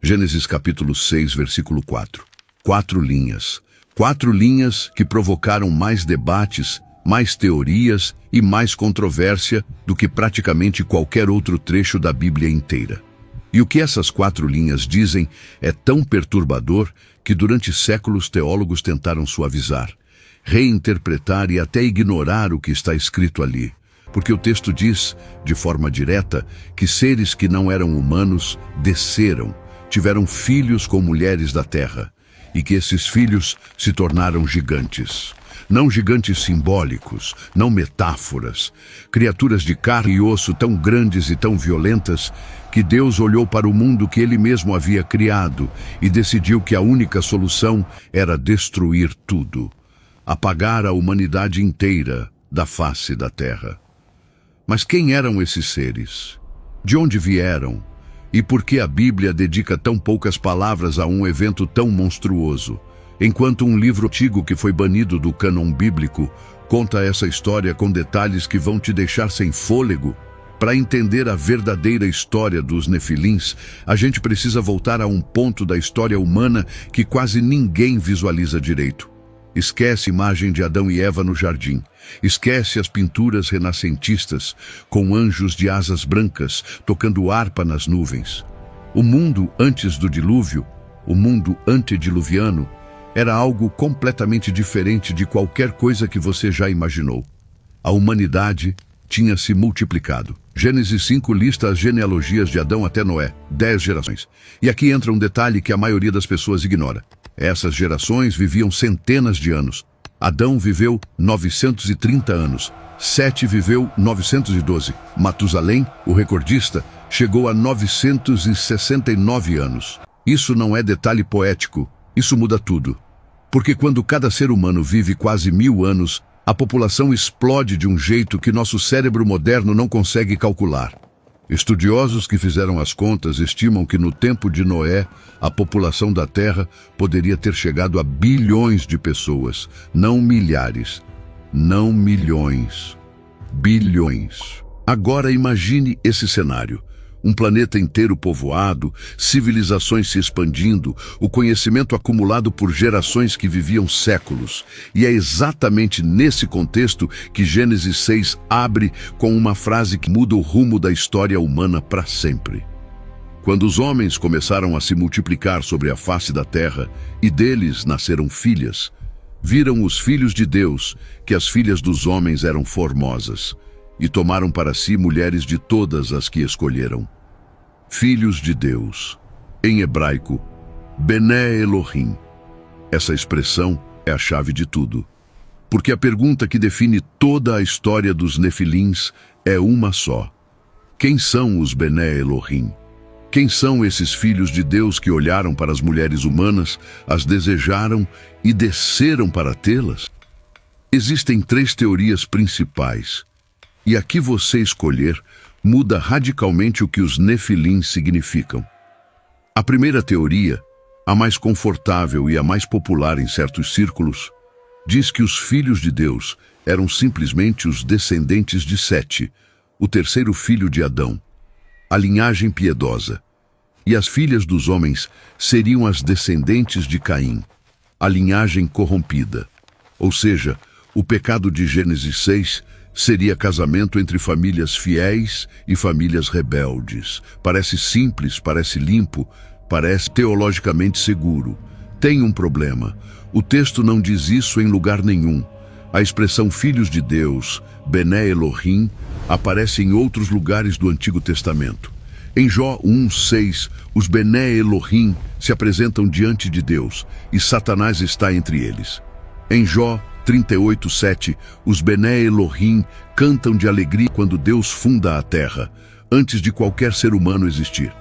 Gênesis capítulo 6, versículo 4. 4 linhas. 4 linhas que provocaram mais debates, mais teorias e mais controvérsia do que praticamente qualquer outro trecho da Bíblia inteira. E o que essas 4 linhas dizem é tão perturbador que durante séculos teólogos tentaram suavizar, reinterpretar e até ignorar o que está escrito ali. Porque o texto diz, de forma direta, que seres que não eram humanos desceram, tiveram filhos com mulheres da terra, e que esses filhos se tornaram gigantes. Não gigantes simbólicos, não metáforas, criaturas de carne e osso tão grandes e tão violentas que Deus olhou para o mundo que Ele mesmo havia criado e decidiu que a única solução era destruir tudo, apagar a humanidade inteira da face da terra. Mas quem eram esses seres? De onde vieram? E por que a Bíblia dedica tão poucas palavras a um evento tão monstruoso? Enquanto um livro antigo que foi banido do cânon bíblico conta essa história com detalhes que vão te deixar sem fôlego, para entender a verdadeira história dos Nefilins, a gente precisa voltar a um ponto da história humana que quase ninguém visualiza direito. Esquece a imagem de Adão e Eva no jardim. Esquece as pinturas renascentistas com anjos de asas brancas tocando harpa nas nuvens. O mundo antes do dilúvio, o mundo antediluviano, era algo completamente diferente de qualquer coisa que você já imaginou. A humanidade tinha se multiplicado. Gênesis 5 lista as genealogias de Adão até Noé, 10 gerações. E aqui entra um detalhe que a maioria das pessoas ignora. Essas gerações viviam centenas de anos. Adão viveu 930 anos. Sete viveu 912. Matusalém, o recordista, chegou a 969 anos. Isso não é detalhe poético. Isso muda tudo. Porque quando cada ser humano vive quase 1000 anos, a população explode de um jeito que nosso cérebro moderno não consegue calcular. Estudiosos que fizeram as contas estimam que no tempo de Noé, a população da Terra poderia ter chegado a bilhões de pessoas, não milhares, não milhões, bilhões. Agora imagine esse cenário. Um planeta inteiro povoado, civilizações se expandindo, o conhecimento acumulado por gerações que viviam séculos. E é exatamente nesse contexto que Gênesis 6 abre com uma frase que muda o rumo da história humana para sempre. Quando os homens começaram a se multiplicar sobre a face da terra, e deles nasceram filhas, viram os filhos de Deus que as filhas dos homens eram formosas, e tomaram para si mulheres de todas as que escolheram. Filhos de Deus. Em hebraico, Bené Elohim. Essa expressão é a chave de tudo. Porque a pergunta que define toda a história dos Nefilins é uma só. Quem são os Bené Elohim? Quem são esses filhos de Deus que olharam para as mulheres humanas, as desejaram e desceram para tê-las? Existem 3 teorias principais. E a que você escolher muda radicalmente o que os Nefilins significam. A primeira teoria, a mais confortável e a mais popular em certos círculos, diz que os filhos de Deus eram simplesmente os descendentes de Sete, o terceiro filho de Adão, a linhagem piedosa, e as filhas dos homens seriam as descendentes de Caim, a linhagem corrompida. Ou seja, o pecado de Gênesis 6 seria casamento entre famílias fiéis e famílias rebeldes. Parece simples, parece limpo, parece teologicamente seguro. Tem um problema. O texto não diz isso em lugar nenhum. A expressão filhos de Deus, Bené Elohim, aparece em outros lugares do Antigo Testamento. Em Jó 1:6, os Bené Elohim se apresentam diante de Deus e Satanás está entre eles. Em Jó 38:7, os Bené Elohim cantam de alegria quando Deus funda a terra, antes de qualquer ser humano existir.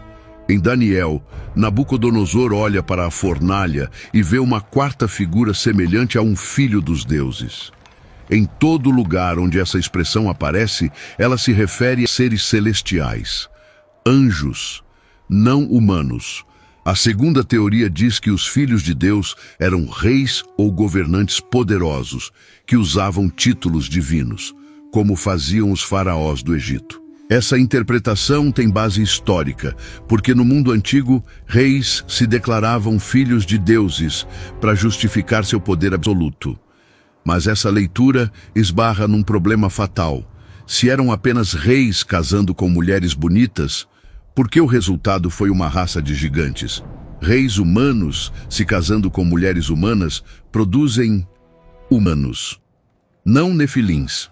Em Daniel, Nabucodonosor olha para a fornalha e vê uma quarta figura semelhante a um filho dos deuses. Em todo lugar onde essa expressão aparece, ela se refere a seres celestiais, anjos, não humanos. A segunda teoria diz que os filhos de Deus eram reis ou governantes poderosos, que usavam títulos divinos, como faziam os faraós do Egito. Essa interpretação tem base histórica, porque no mundo antigo, reis se declaravam filhos de deuses para justificar seu poder absoluto. Mas essa leitura esbarra num problema fatal. Se eram apenas reis casando com mulheres bonitas, por que o resultado foi uma raça de gigantes? Reis humanos se casando com mulheres humanas produzem humanos, não nefilins.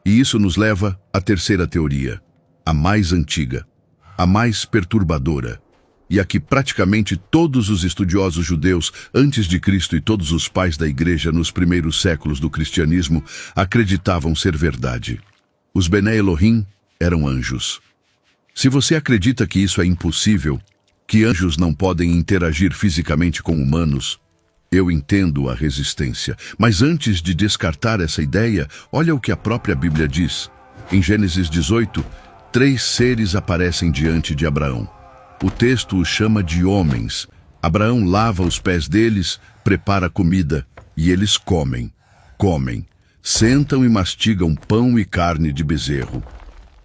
E isso nos leva à terceira teoria, a mais antiga, a mais perturbadora, e a que praticamente todos os estudiosos judeus antes de Cristo e todos os pais da igreja nos primeiros séculos do cristianismo acreditavam ser verdade. Os Bené Elohim eram anjos. Se você acredita que isso é impossível, que anjos não podem interagir fisicamente com humanos, eu entendo a resistência. Mas antes de descartar essa ideia, olha o que a própria Bíblia diz. Em Gênesis 18, 3 seres aparecem diante de Abraão. O texto os chama de homens. Abraão lava os pés deles, prepara comida, e eles comem. Sentam e mastigam pão e carne de bezerro.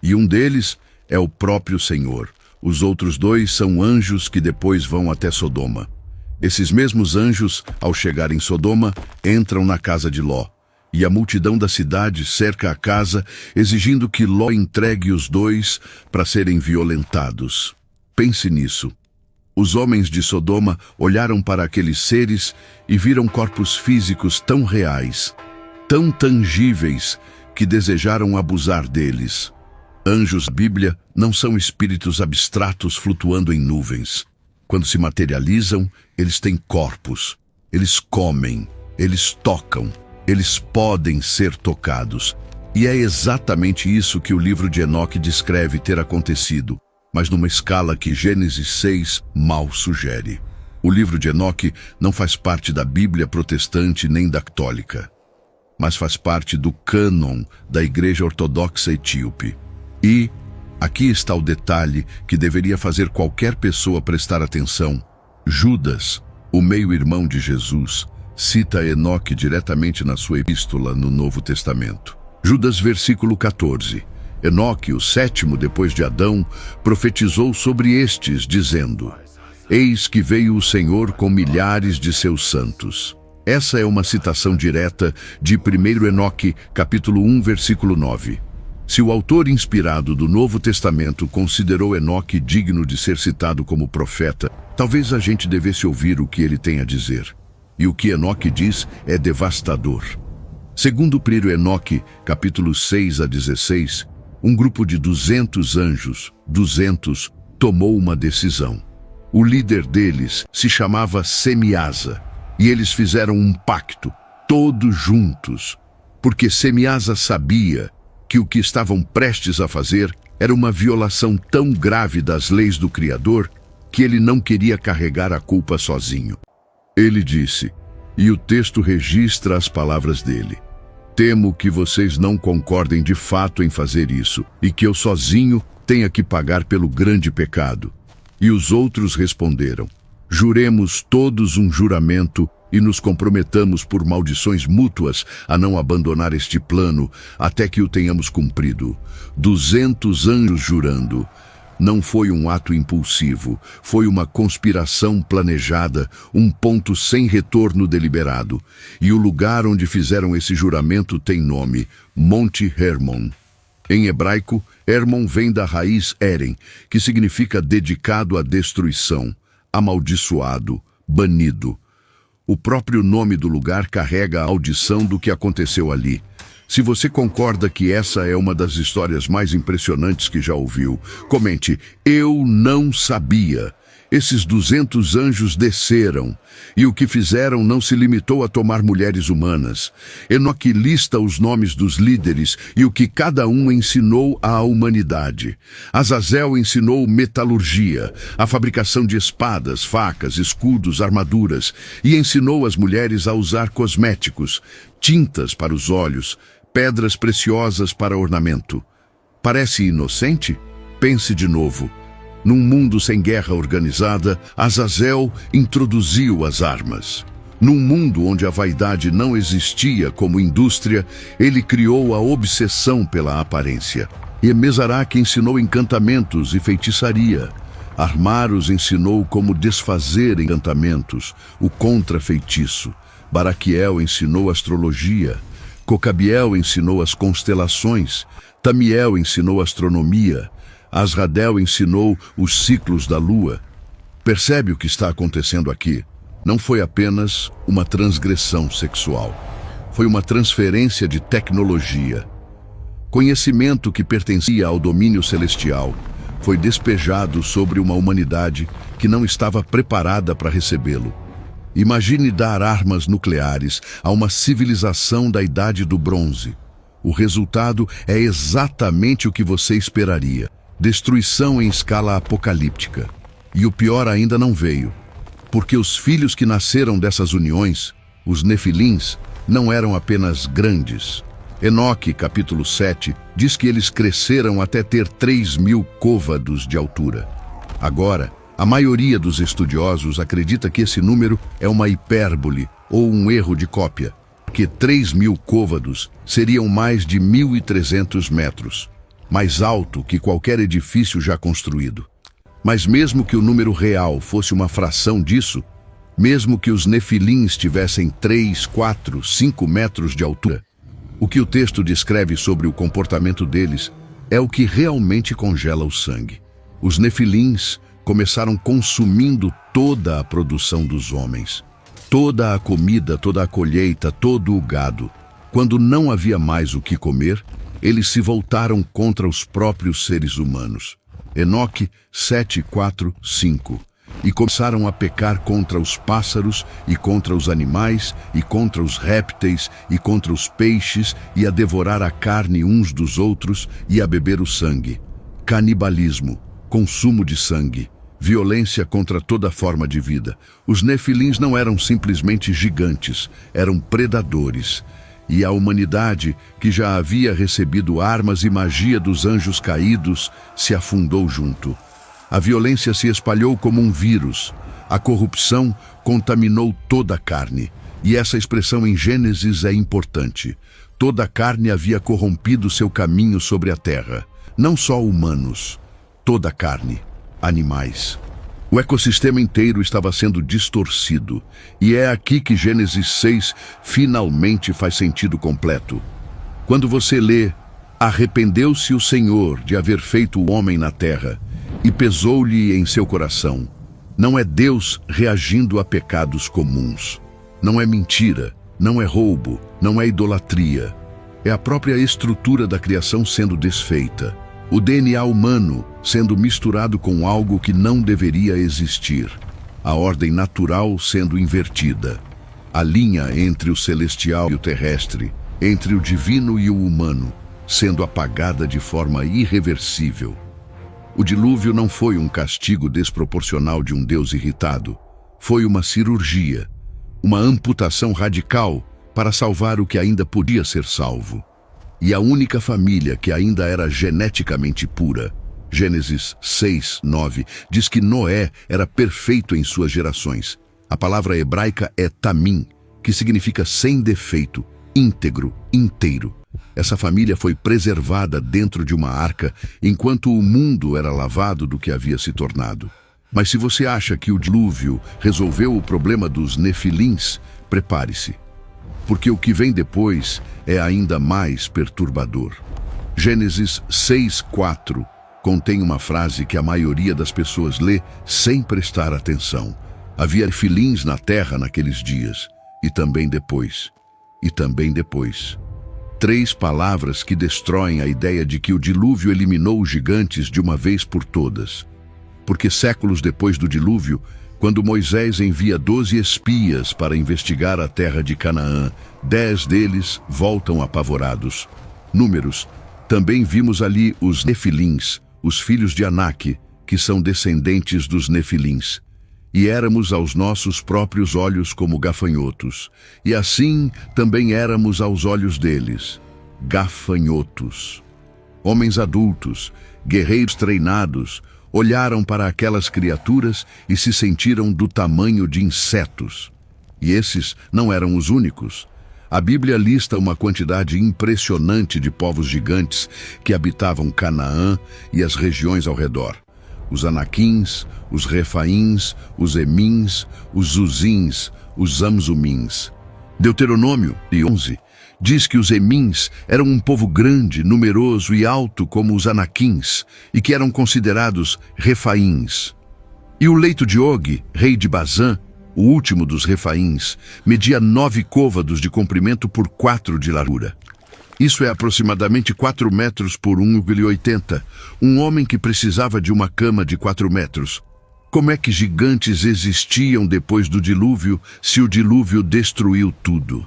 E um deles é o próprio Senhor. Os outros 2 são anjos que depois vão até Sodoma. Esses mesmos anjos, ao chegar em Sodoma, entram na casa de Ló. E a multidão da cidade cerca a casa, exigindo que Ló entregue os 2 para serem violentados. Pense nisso. Os homens de Sodoma olharam para aqueles seres e viram corpos físicos tão reais, tão tangíveis, que desejaram abusar deles. Anjos da Bíblia não são espíritos abstratos flutuando em nuvens. Quando se materializam, eles têm corpos. Eles comem, eles tocam. Eles podem ser tocados. E é exatamente isso que o livro de Enoque descreve ter acontecido, mas numa escala que Gênesis 6 mal sugere. O livro de Enoque não faz parte da Bíblia protestante nem da católica, mas faz parte do cânon da Igreja Ortodoxa Etíope. E aqui está o detalhe que deveria fazer qualquer pessoa prestar atenção. Judas, o meio-irmão de Jesus, cita Enoque diretamente na sua epístola no Novo Testamento. Judas, versículo 14. Enoque, o 7º depois de Adão, profetizou sobre estes, dizendo: Eis que veio o Senhor com milhares de seus santos. Essa é uma citação direta de 1 Enoque, capítulo 1, versículo 9. Se o autor inspirado do Novo Testamento considerou Enoque digno de ser citado como profeta, talvez a gente devesse ouvir o que ele tem a dizer. E o que Enoque diz é devastador. Segundo 1 Enoque, capítulo 6 a 16, um grupo de 200 anjos, 200, tomou uma decisão. O líder deles se chamava Semiasa, e eles fizeram um pacto, todos juntos, porque Semiasa sabia que o que estavam prestes a fazer era uma violação tão grave das leis do Criador que ele não queria carregar a culpa sozinho. Ele disse, e o texto registra as palavras dele: Temo que vocês não concordem de fato em fazer isso, e que eu sozinho tenha que pagar pelo grande pecado. E os outros responderam: Juremos todos um juramento e nos comprometamos por maldições mútuas a não abandonar este plano até que o tenhamos cumprido. 200 anjos jurando. Não foi um ato impulsivo, foi uma conspiração planejada, um ponto sem retorno deliberado. E o lugar onde fizeram esse juramento tem nome: Monte Hermon. Em hebraico, Hermon vem da raiz Eren, que significa dedicado à destruição, amaldiçoado, banido. O próprio nome do lugar carrega a audição do que aconteceu ali. Se você concorda que essa é uma das histórias mais impressionantes que já ouviu, comente: Eu não sabia. Esses 200 anjos desceram, e o que fizeram não se limitou a tomar mulheres humanas. Enoque lista os nomes dos líderes e o que cada um ensinou à humanidade. Azazel ensinou metalurgia, a fabricação de espadas, facas, escudos, armaduras, e ensinou as mulheres a usar cosméticos, tintas para os olhos, pedras preciosas para ornamento. Parece inocente? Pense de novo. Num mundo sem guerra organizada, Azazel introduziu as armas. Num mundo onde a vaidade não existia como indústria, ele criou a obsessão pela aparência. E Mesaraque ensinou encantamentos e feitiçaria. Armar os ensinou como desfazer encantamentos, o contra-feitiço. Baraquiel ensinou astrologia. Cocabiel ensinou as constelações. Tamiel ensinou astronomia. Asradel ensinou os ciclos da lua. Percebe o que está acontecendo aqui? Não foi apenas uma transgressão sexual. Foi uma transferência de tecnologia. Conhecimento que pertencia ao domínio celestial foi despejado sobre uma humanidade que não estava preparada para recebê-lo. Imagine dar armas nucleares a uma civilização da Idade do Bronze. O resultado é exatamente o que você esperaria: destruição em escala apocalíptica. E o pior ainda não veio, porque os filhos que nasceram dessas uniões, os Nefilins, não eram apenas grandes. Enoque, capítulo 7, diz que eles cresceram até ter 3.000 côvados de altura. Agora, a maioria dos estudiosos acredita que esse número é uma hipérbole ou um erro de cópia, que 3.000 côvados seriam mais de 1.300 metros, mais alto que qualquer edifício já construído. Mas mesmo que o número real fosse uma fração disso, mesmo que os Nefilins tivessem 3, 4, 5 metros de altura, o que o texto descreve sobre o comportamento deles é o que realmente congela o sangue. Os Nefilins começaram consumindo toda a produção dos homens, toda a comida, toda a colheita, todo o gado. Quando não havia mais o que comer, eles se voltaram contra os próprios seres humanos. Enoque 7, 4, 5. E começaram a pecar contra os pássaros, e contra os animais, e contra os répteis, e contra os peixes, e a devorar a carne uns dos outros, e a beber o sangue. Canibalismo, consumo de sangue, violência contra toda forma de vida. Os Nefilins não eram simplesmente gigantes, eram predadores. E a humanidade, que já havia recebido armas e magia dos anjos caídos, se afundou junto. A violência se espalhou como um vírus. A corrupção contaminou toda a carne. E essa expressão em Gênesis é importante. Toda a carne havia corrompido seu caminho sobre a terra. Não só humanos, toda a carne, animais. O ecossistema inteiro estava sendo distorcido. E é aqui que Gênesis 6 finalmente faz sentido completo. Quando você lê: arrependeu-se o Senhor de haver feito o homem na terra, e pesou-lhe em seu coração. Não é Deus reagindo a pecados comuns. Não é mentira, não é roubo, não é idolatria. É a própria estrutura da criação sendo desfeita. O DNA humano sendo misturado com algo que não deveria existir. A ordem natural sendo invertida. A linha entre o celestial e o terrestre, entre o divino e o humano, sendo apagada de forma irreversível. O dilúvio não foi um castigo desproporcional de um Deus irritado. Foi uma cirurgia, uma amputação radical para salvar o que ainda podia ser salvo. E a única família que ainda era geneticamente pura, Gênesis 6, 9, diz que Noé era perfeito em suas gerações. A palavra hebraica é tamim, que significa sem defeito, íntegro, inteiro. Essa família foi preservada dentro de uma arca, enquanto o mundo era lavado do que havia se tornado. Mas se você acha que o dilúvio resolveu o problema dos Nefilins, prepare-se, porque o que vem depois é ainda mais perturbador. Gênesis 6:4 contém uma frase que a maioria das pessoas lê sem prestar atenção. Havia Nefilins na terra naqueles dias, e também depois. 3 palavras que destroem a ideia de que o dilúvio eliminou os gigantes de uma vez por todas. Porque séculos depois do dilúvio, quando Moisés envia 12 espias para investigar a terra de Canaã, 10 deles voltam apavorados. Números. Também vimos ali os Nefilins, os filhos de Anak, que são descendentes dos Nefilins. E éramos aos nossos próprios olhos como gafanhotos, e assim também éramos aos olhos deles, gafanhotos. Homens adultos, guerreiros treinados, olharam para aquelas criaturas e se sentiram do tamanho de insetos. E esses não eram os únicos. A Bíblia lista uma quantidade impressionante de povos gigantes que habitavam Canaã e as regiões ao redor. Os Anaquins, os Refaíns, os Emins, os Zuzins, os Zamzumins. Deuteronômio 11 diz que os Emins eram um povo grande, numeroso e alto como os Anaquins e que eram considerados Refaíns. E o leito de Og, rei de Bazã, o último dos Refaíns, media 9 côvados de comprimento por 4 de largura. Isso é aproximadamente 4 metros por 1,80. Um homem que precisava de uma cama de 4 metros. Como é que gigantes existiam depois do dilúvio, se o dilúvio destruiu tudo?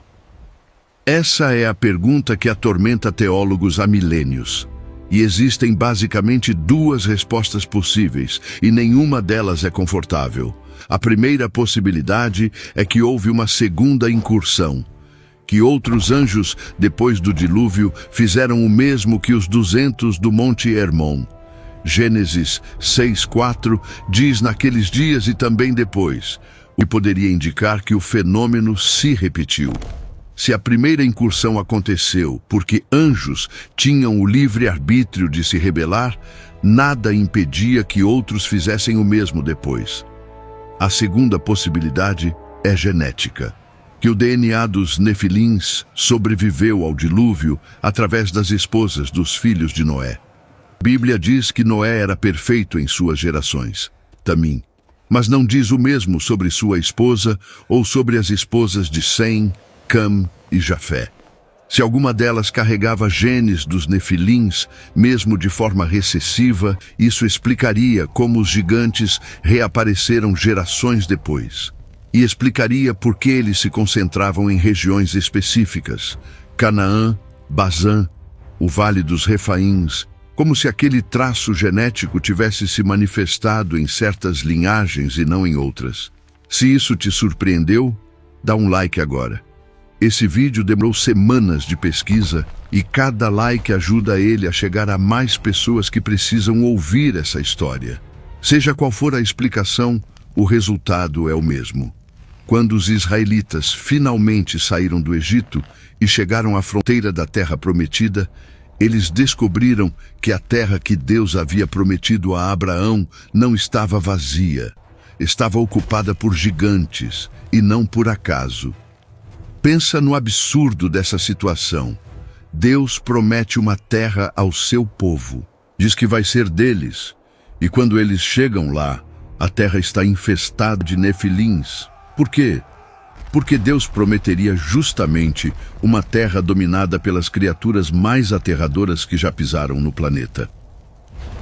Essa é a pergunta que atormenta teólogos há milênios. E existem basicamente 2 respostas possíveis, e nenhuma delas é confortável. A primeira possibilidade é que houve uma segunda incursão, que outros anjos, depois do dilúvio, fizeram o mesmo que os 200 do Monte Hermon. Gênesis 6:4 diz naqueles dias e também depois, o que poderia indicar que o fenômeno se repetiu. Se a primeira incursão aconteceu porque anjos tinham o livre-arbítrio de se rebelar, nada impedia que outros fizessem o mesmo depois. A segunda possibilidade é genética, que o DNA dos Nefilins sobreviveu ao dilúvio através das esposas dos filhos de Noé. A Bíblia diz que Noé era perfeito em suas gerações, Tamim, mas não diz o mesmo sobre sua esposa ou sobre as esposas de Sem, Cam e Jafé. Se alguma delas carregava genes dos Nefilins, mesmo de forma recessiva, isso explicaria como os gigantes reapareceram gerações depois. E explicaria por que eles se concentravam em regiões específicas, Canaã, Bazã, o Vale dos Refaíns, como se aquele traço genético tivesse se manifestado em certas linhagens e não em outras. Se isso te surpreendeu, dá um like agora. Esse vídeo demorou semanas de pesquisa e cada like ajuda ele a chegar a mais pessoas que precisam ouvir essa história. Seja qual for a explicação, o resultado é o mesmo. Quando os israelitas finalmente saíram do Egito e chegaram à fronteira da Terra Prometida, eles descobriram que a terra que Deus havia prometido a Abraão não estava vazia, estava ocupada por gigantes e não por acaso. Pensa no absurdo dessa situação. Deus promete uma terra ao seu povo. Diz que vai ser deles. E quando eles chegam lá, a terra está infestada de nefilins. Por quê? Porque Deus prometeria justamente uma terra dominada pelas criaturas mais aterradoras que já pisaram no planeta.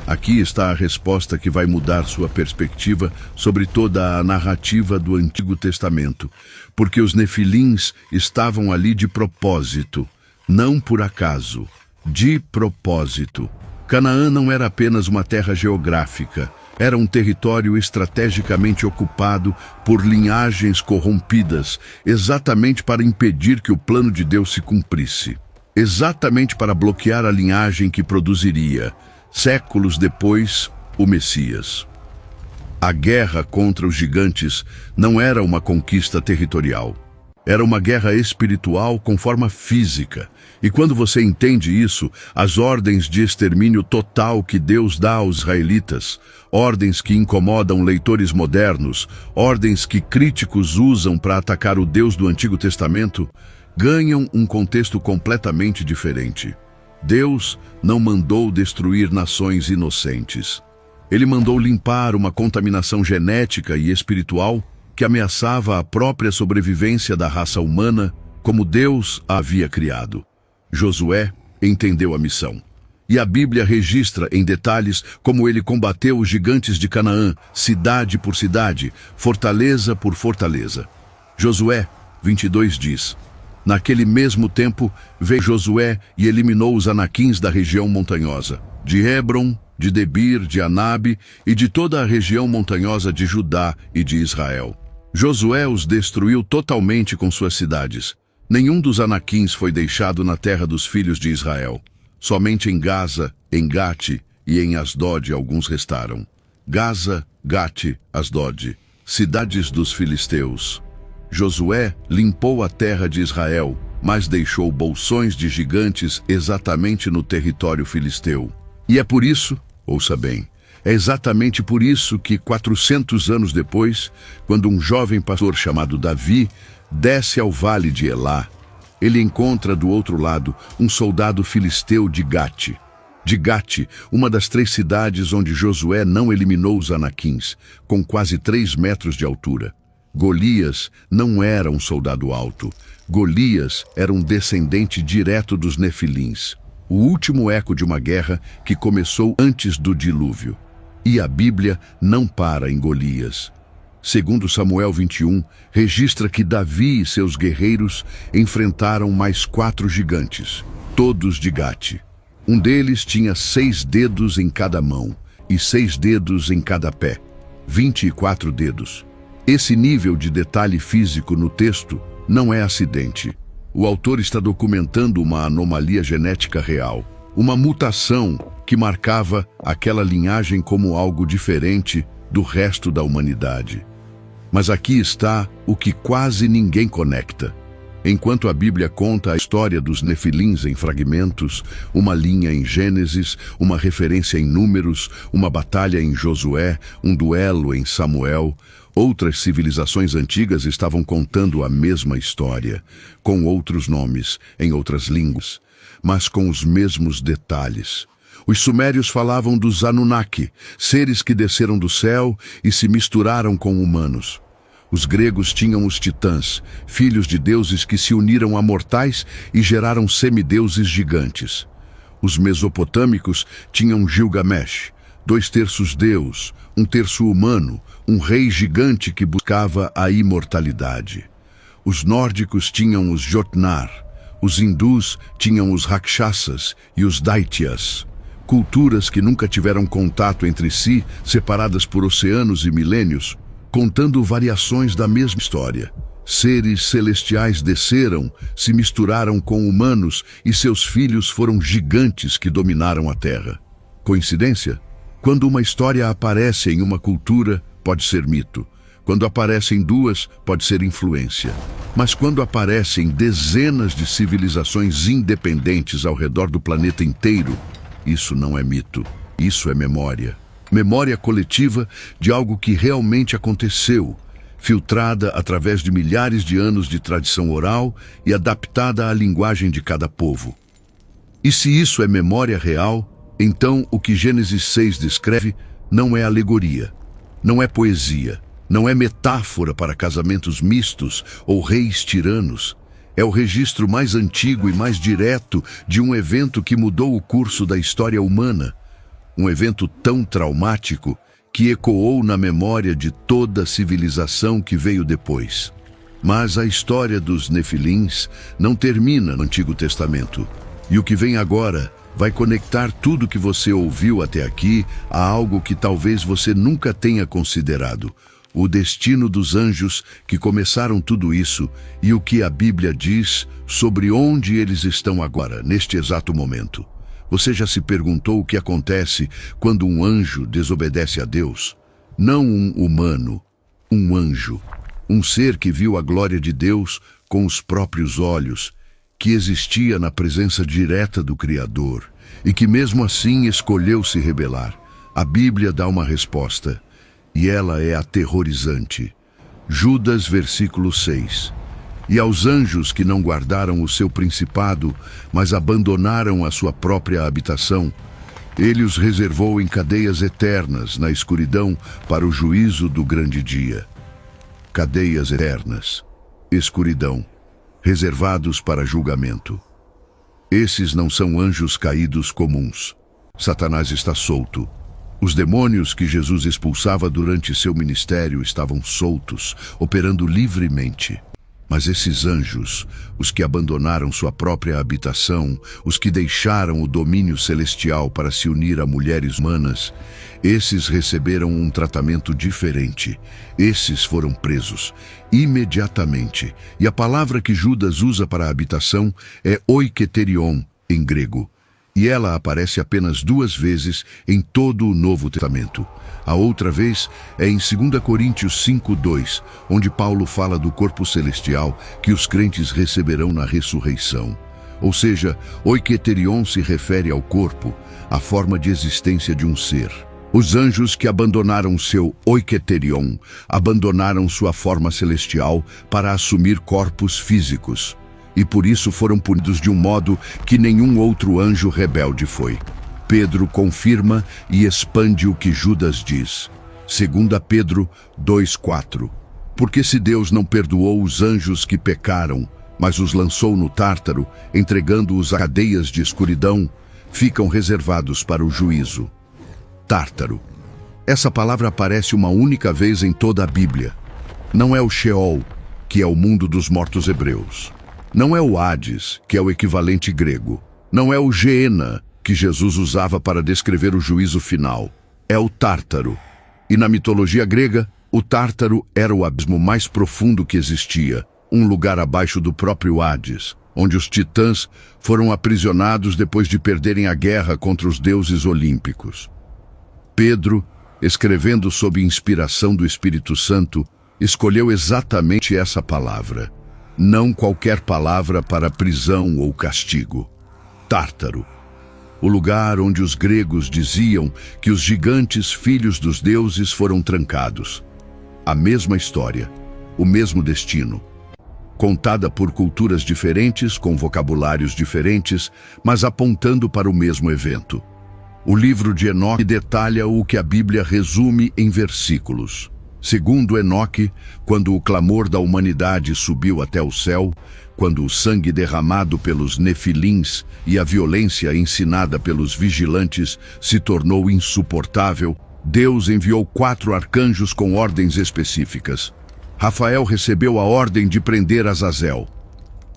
Aqui está a resposta que vai mudar sua perspectiva sobre toda a narrativa do Antigo Testamento, porque os nefilins estavam ali de propósito, não por acaso, de propósito. Canaã não era apenas uma terra geográfica, era um território estrategicamente ocupado por linhagens corrompidas, exatamente para impedir que o plano de Deus se cumprisse, exatamente para bloquear a linhagem que produziria, séculos depois, o Messias. A guerra contra os gigantes não era uma conquista territorial. Era uma guerra espiritual com forma física. E quando você entende isso, as ordens de extermínio total que Deus dá aos israelitas, ordens que incomodam leitores modernos, ordens que críticos usam para atacar o Deus do Antigo Testamento, ganham um contexto completamente diferente. Deus não mandou destruir nações inocentes. Ele mandou limpar uma contaminação genética e espiritual que ameaçava a própria sobrevivência da raça humana como Deus a havia criado. Josué entendeu a missão. E a Bíblia registra em detalhes como ele combateu os gigantes de Canaã, cidade por cidade, fortaleza por fortaleza. Josué 22 diz: naquele mesmo tempo, veio Josué e eliminou os anaquins da região montanhosa, de Hebron, de Debir, de Anabe e de toda a região montanhosa de Judá e de Israel. Josué os destruiu totalmente com suas cidades. Nenhum dos anaquins foi deixado na terra dos filhos de Israel. Somente em Gaza, em Gate e em Asdod alguns restaram. Gaza, Gate, Asdod, cidades dos filisteus. Josué limpou a terra de Israel, mas deixou bolsões de gigantes exatamente no território filisteu. E é por isso, ouça bem, é exatamente por isso que 400 anos depois, quando um jovem pastor chamado Davi desce ao vale de Elá, ele encontra do outro lado um soldado filisteu de Gate. De Gate, uma das 3 cidades onde Josué não eliminou os anaquins, com quase 3 metros de altura. Golias não era um soldado alto. Golias era um descendente direto dos Nefilins, o último eco de uma guerra que começou antes do dilúvio. E a Bíblia não para em Golias. Segundo Samuel 21, registra que Davi e seus guerreiros enfrentaram mais 4 gigantes, todos de Gate. Um deles tinha 6 dedos em cada mão e 6 dedos em cada pé, 24 dedos. Esse nível de detalhe físico no texto não é acidente. O autor está documentando uma anomalia genética real, uma mutação que marcava aquela linhagem como algo diferente do resto da humanidade. Mas aqui está o que quase ninguém conecta. Enquanto a Bíblia conta a história dos Nefilins em fragmentos, uma linha em Gênesis, uma referência em Números, uma batalha em Josué, um duelo em Samuel, outras civilizações antigas estavam contando a mesma história, com outros nomes, em outras línguas, mas com os mesmos detalhes. Os sumérios falavam dos Anunnaki, seres que desceram do céu e se misturaram com humanos. Os gregos tinham os titãs, filhos de deuses que se uniram a mortais e geraram semideuses gigantes. Os mesopotâmicos tinham Gilgamesh, 2/3 deus, 1/3 humano, um rei gigante que buscava a imortalidade. Os nórdicos tinham os Jotnar, os hindus tinham os Rakshasas e os Daityas. Culturas que nunca tiveram contato entre si, separadas por oceanos e milênios, contando variações da mesma história. Seres celestiais desceram, se misturaram com humanos e seus filhos foram gigantes que dominaram a Terra. Coincidência? Quando uma história aparece em uma cultura, pode ser mito. Quando aparece em 2, pode ser influência. Mas quando aparecem dezenas de civilizações independentes ao redor do planeta inteiro, isso não é mito, isso é memória. Memória coletiva de algo que realmente aconteceu, filtrada através de milhares de anos de tradição oral e adaptada à linguagem de cada povo. E se isso é memória real, então o que Gênesis 6 descreve não é alegoria, não é poesia, não é metáfora para casamentos mistos ou reis tiranos. É o registro mais antigo e mais direto de um evento que mudou o curso da história humana. Um evento tão traumático que ecoou na memória de toda a civilização que veio depois. Mas a história dos Nefilins não termina no Antigo Testamento. E o que vem agora vai conectar tudo que você ouviu até aqui a algo que talvez você nunca tenha considerado: o destino dos anjos que começaram tudo isso e o que a Bíblia diz sobre onde eles estão agora, neste exato momento. Você já se perguntou o que acontece quando um anjo desobedece a Deus? Não um humano, um anjo. Um ser que viu a glória de Deus com os próprios olhos, que existia na presença direta do Criador e que mesmo assim escolheu se rebelar. A Bíblia dá uma resposta e ela é aterrorizante. Judas, versículo 6. E aos anjos que não guardaram o seu principado, mas abandonaram a sua própria habitação, ele os reservou em cadeias eternas na escuridão para o juízo do grande dia. Cadeias eternas, escuridão, reservados para julgamento. Esses não são anjos caídos comuns. Satanás está solto. Os demônios que Jesus expulsava durante seu ministério estavam soltos, operando livremente. Mas esses anjos, os que abandonaram sua própria habitação, os que deixaram o domínio celestial para se unir a mulheres humanas, esses receberam um tratamento diferente. Esses foram presos imediatamente. E a palavra que Judas usa para a habitação é oiketerion, em grego. E ela aparece apenas 2 vezes em todo o Novo Testamento. A outra vez é em 2 Coríntios 5:2, onde Paulo fala do corpo celestial que os crentes receberão na ressurreição. Ou seja, oiketerion se refere ao corpo, a forma de existência de um ser. Os anjos que abandonaram seu oiketerion, abandonaram sua forma celestial para assumir corpos físicos. E por isso foram punidos de um modo que nenhum outro anjo rebelde foi. Pedro confirma e expande o que Judas diz. 2 Pedro 2:4. Porque se Deus não perdoou os anjos que pecaram, mas os lançou no Tártaro, entregando-os a cadeias de escuridão, ficam reservados para o juízo. Tártaro. Essa palavra aparece uma única vez em toda a Bíblia. Não é o Sheol, que é o mundo dos mortos hebreus. Não é o Hades, que é o equivalente grego. Não é o Geena, que Jesus usava para descrever o juízo final. É o Tártaro. E na mitologia grega, o Tártaro era o abismo mais profundo que existia, um lugar abaixo do próprio Hades, onde os titãs foram aprisionados depois de perderem a guerra contra os deuses olímpicos. Pedro, escrevendo sob inspiração do Espírito Santo, escolheu exatamente essa palavra. Não qualquer palavra para prisão ou castigo. Tártaro. O lugar onde os gregos diziam que os gigantes filhos dos deuses foram trancados. A mesma história, o mesmo destino. Contada por culturas diferentes, com vocabulários diferentes, mas apontando para o mesmo evento. O livro de Enoque detalha o que a Bíblia resume em versículos. Segundo Enoque, quando o clamor da humanidade subiu até o céu, quando o sangue derramado pelos nefilins e a violência ensinada pelos vigilantes se tornou insuportável, Deus enviou 4 arcanjos com ordens específicas. Rafael recebeu a ordem de prender Azazel.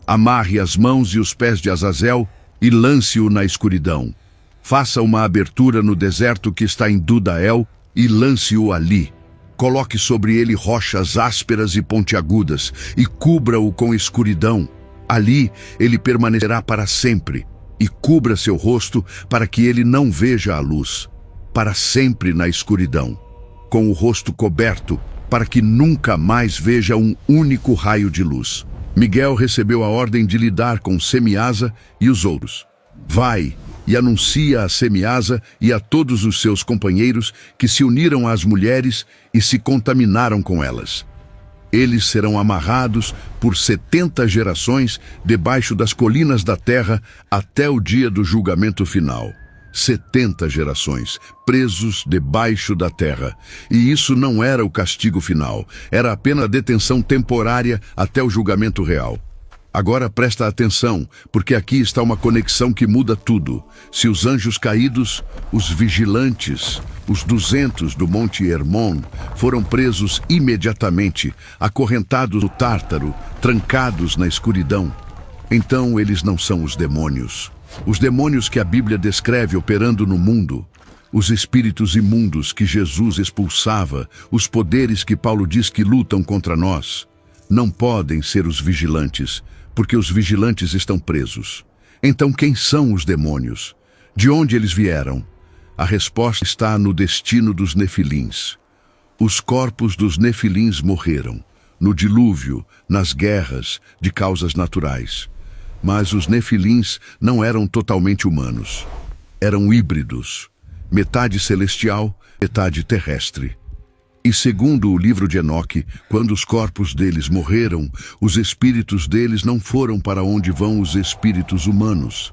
Amarre as mãos e os pés de Azazel e lance-o na escuridão. Faça uma abertura no deserto que está em Dudael e lance-o ali. Coloque sobre ele rochas ásperas e pontiagudas e cubra-o com escuridão. Ali ele permanecerá para sempre e cubra seu rosto para que ele não veja a luz. Para sempre na escuridão, com o rosto coberto, para que nunca mais veja um único raio de luz. Miguel recebeu a ordem de lidar com Semiasa e os outros. Vai e anuncia a Semiasa e a todos os seus companheiros que se uniram às mulheres e se contaminaram com elas. Eles serão amarrados por 70 gerações debaixo das colinas da terra até o dia do julgamento final. 70 gerações, presos debaixo da terra. E isso não era o castigo final, era apenas a detenção temporária até o julgamento real. Agora presta atenção, porque aqui está uma conexão que muda tudo. Se os anjos caídos, os vigilantes, os 200 do Monte Hermon, foram presos imediatamente, acorrentados no Tártaro, trancados na escuridão, então eles não são os demônios. Os demônios que a Bíblia descreve operando no mundo, os espíritos imundos que Jesus expulsava, os poderes que Paulo diz que lutam contra nós, não podem ser os vigilantes, porque os vigilantes estão presos. Então quem são os demônios? De onde eles vieram? A resposta está no destino dos nefilins. Os corpos dos nefilins morreram, no dilúvio, nas guerras, de causas naturais. Mas os nefilins não eram totalmente humanos. Eram híbridos, metade celestial, metade terrestre. E segundo o livro de Enoque, quando os corpos deles morreram, os espíritos deles não foram para onde vão os espíritos humanos.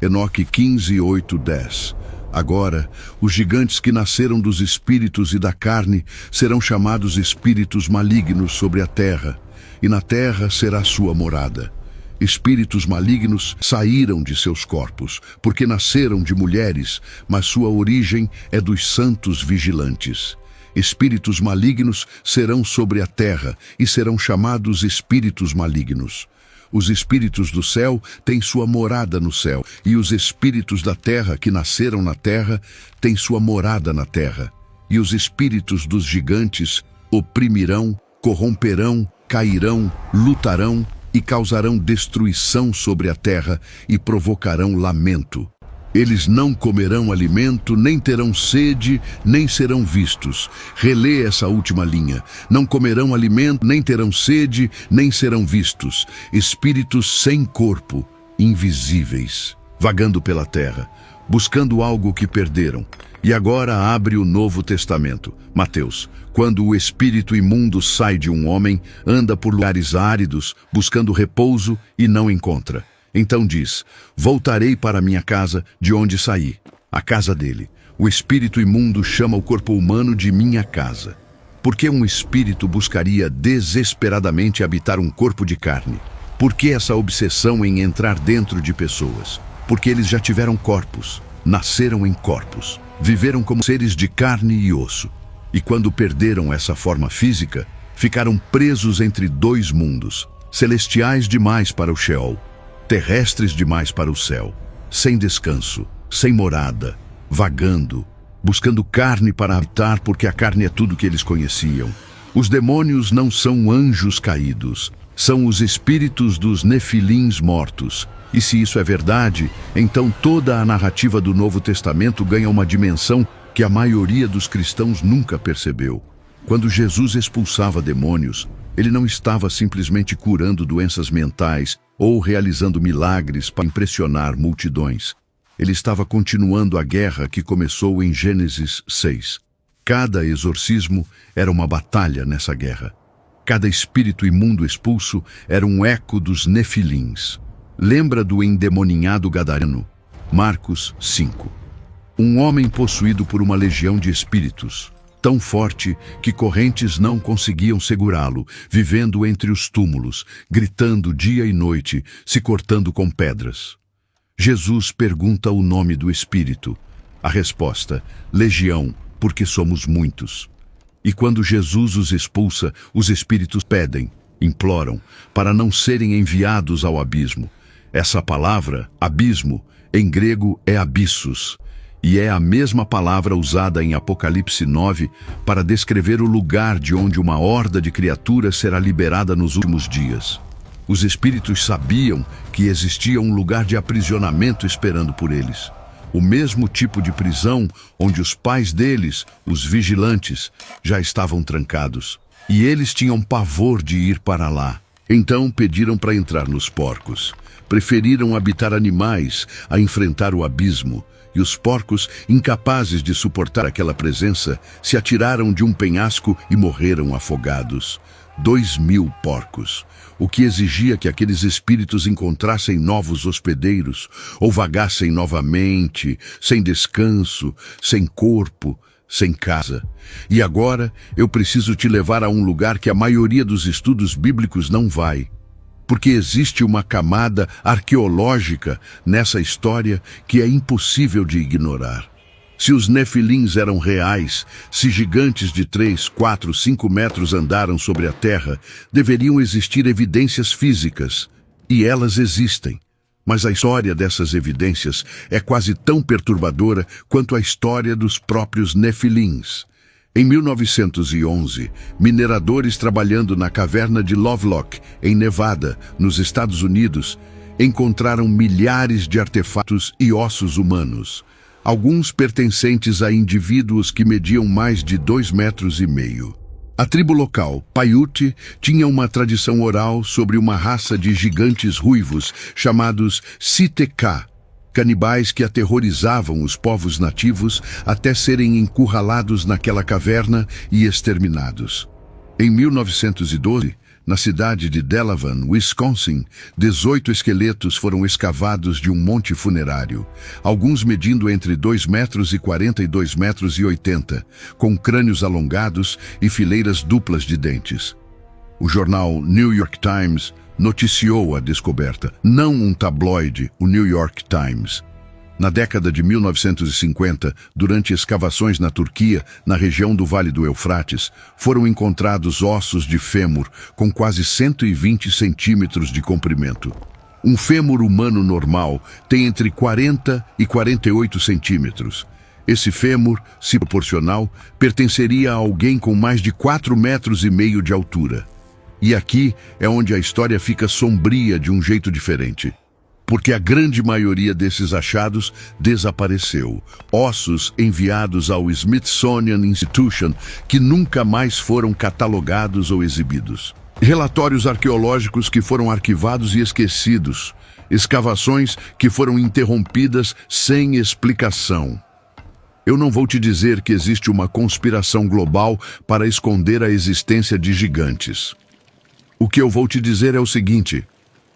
Enoque 15:8-10. Agora, os gigantes que nasceram dos espíritos e da carne serão chamados espíritos malignos sobre a terra, e na terra será sua morada. Espíritos malignos saíram de seus corpos, porque nasceram de mulheres, mas sua origem é dos santos vigilantes. Espíritos malignos serão sobre a terra e serão chamados espíritos malignos. Os espíritos do céu têm sua morada no céu, e os espíritos da terra que nasceram na terra têm sua morada na terra. E os espíritos dos gigantes oprimirão, corromperão, cairão, lutarão e causarão destruição sobre a terra e provocarão lamento. Eles não comerão alimento, nem terão sede, nem serão vistos. Relê essa última linha. Não comerão alimento, nem terão sede, nem serão vistos. Espíritos sem corpo, invisíveis, vagando pela terra, buscando algo que perderam. E agora abre o Novo Testamento. Mateus. Quando o espírito imundo sai de um homem, anda por lugares áridos, buscando repouso e não encontra. Então diz: voltarei para minha casa de onde saí, a casa dele. O espírito imundo chama o corpo humano de minha casa. Por que um espírito buscaria desesperadamente habitar um corpo de carne? Por que essa obsessão em entrar dentro de pessoas? Porque eles já tiveram corpos, nasceram em corpos, viveram como seres de carne e osso. E quando perderam essa forma física, ficaram presos entre dois mundos, celestiais demais para o Sheol, terrestres demais para o céu, sem descanso, sem morada, vagando, buscando carne para habitar, porque a carne é tudo que eles conheciam. Os demônios não são anjos caídos, são os espíritos dos nefilins mortos. E se isso é verdade, então toda a narrativa do Novo Testamento ganha uma dimensão que a maioria dos cristãos nunca percebeu. Quando Jesus expulsava demônios, ele não estava simplesmente curando doenças mentais ou realizando milagres para impressionar multidões. Ele estava continuando a guerra que começou em Gênesis 6. Cada exorcismo era uma batalha nessa guerra. Cada espírito imundo expulso era um eco dos nefilins. Lembra do endemoninhado gadareno? Marcos 5. Um homem possuído por uma legião de espíritos, tão forte que correntes não conseguiam segurá-lo, vivendo entre os túmulos, gritando dia e noite, se cortando com pedras. Jesus pergunta o nome do espírito. A resposta: legião, porque somos muitos. E quando Jesus os expulsa, os espíritos pedem, imploram, para não serem enviados ao abismo. Essa palavra, abismo, em grego é abissos, e é a mesma palavra usada em Apocalipse 9 para descrever o lugar de onde uma horda de criaturas será liberada nos últimos dias. Os espíritos sabiam que existia um lugar de aprisionamento esperando por eles. O mesmo tipo de prisão onde os pais deles, os vigilantes, já estavam trancados. E eles tinham pavor de ir para lá. Então pediram para entrar nos porcos. Preferiram habitar animais a enfrentar o abismo. E os porcos, incapazes de suportar aquela presença, se atiraram de um penhasco e morreram afogados. 2.000 porcos, o que exigia que aqueles espíritos encontrassem novos hospedeiros, ou vagassem novamente, sem descanso, sem corpo, sem casa. E agora eu preciso te levar a um lugar que a maioria dos estudos bíblicos não vai. Porque existe uma camada arqueológica nessa história que é impossível de ignorar. Se os nefilins eram reais, se gigantes de 3, 4, 5 metros andaram sobre a terra, deveriam existir evidências físicas. E elas existem. Mas a história dessas evidências é quase tão perturbadora quanto a história dos próprios nefilins. Em 1911, mineradores trabalhando na caverna de Lovelock, em Nevada, nos Estados Unidos, encontraram milhares de artefatos e ossos humanos, alguns pertencentes a indivíduos que mediam mais de 2,5 metros. A tribo local, Paiute, tinha uma tradição oral sobre uma raça de gigantes ruivos chamados Siteká, canibais que aterrorizavam os povos nativos até serem encurralados naquela caverna e exterminados. Em 1912, na cidade de Delavan, Wisconsin, 18 esqueletos foram escavados de um monte funerário, alguns medindo entre 2,40 metros e 2,80 metros, com crânios alongados e fileiras duplas de dentes. O jornal New York Times noticiou a descoberta, não um tabloide, o New York Times. Na década de 1950, durante escavações na Turquia, na região do Vale do Eufrates, foram encontrados ossos de fêmur com quase 120 centímetros de comprimento. Um fêmur humano normal tem entre 40 e 48 centímetros. Esse fêmur, se proporcional, pertenceria a alguém com mais de 4,5 metros de altura. E aqui é onde a história fica sombria de um jeito diferente. porque a grande maioria desses achados desapareceu. Ossos enviados ao Smithsonian Institution que nunca mais foram catalogados ou exibidos. Relatórios arqueológicos que foram arquivados e esquecidos. Escavações que foram interrompidas sem explicação. Eu não vou te dizer que existe uma conspiração global para esconder a existência de gigantes. O que eu vou te dizer é o seguinte: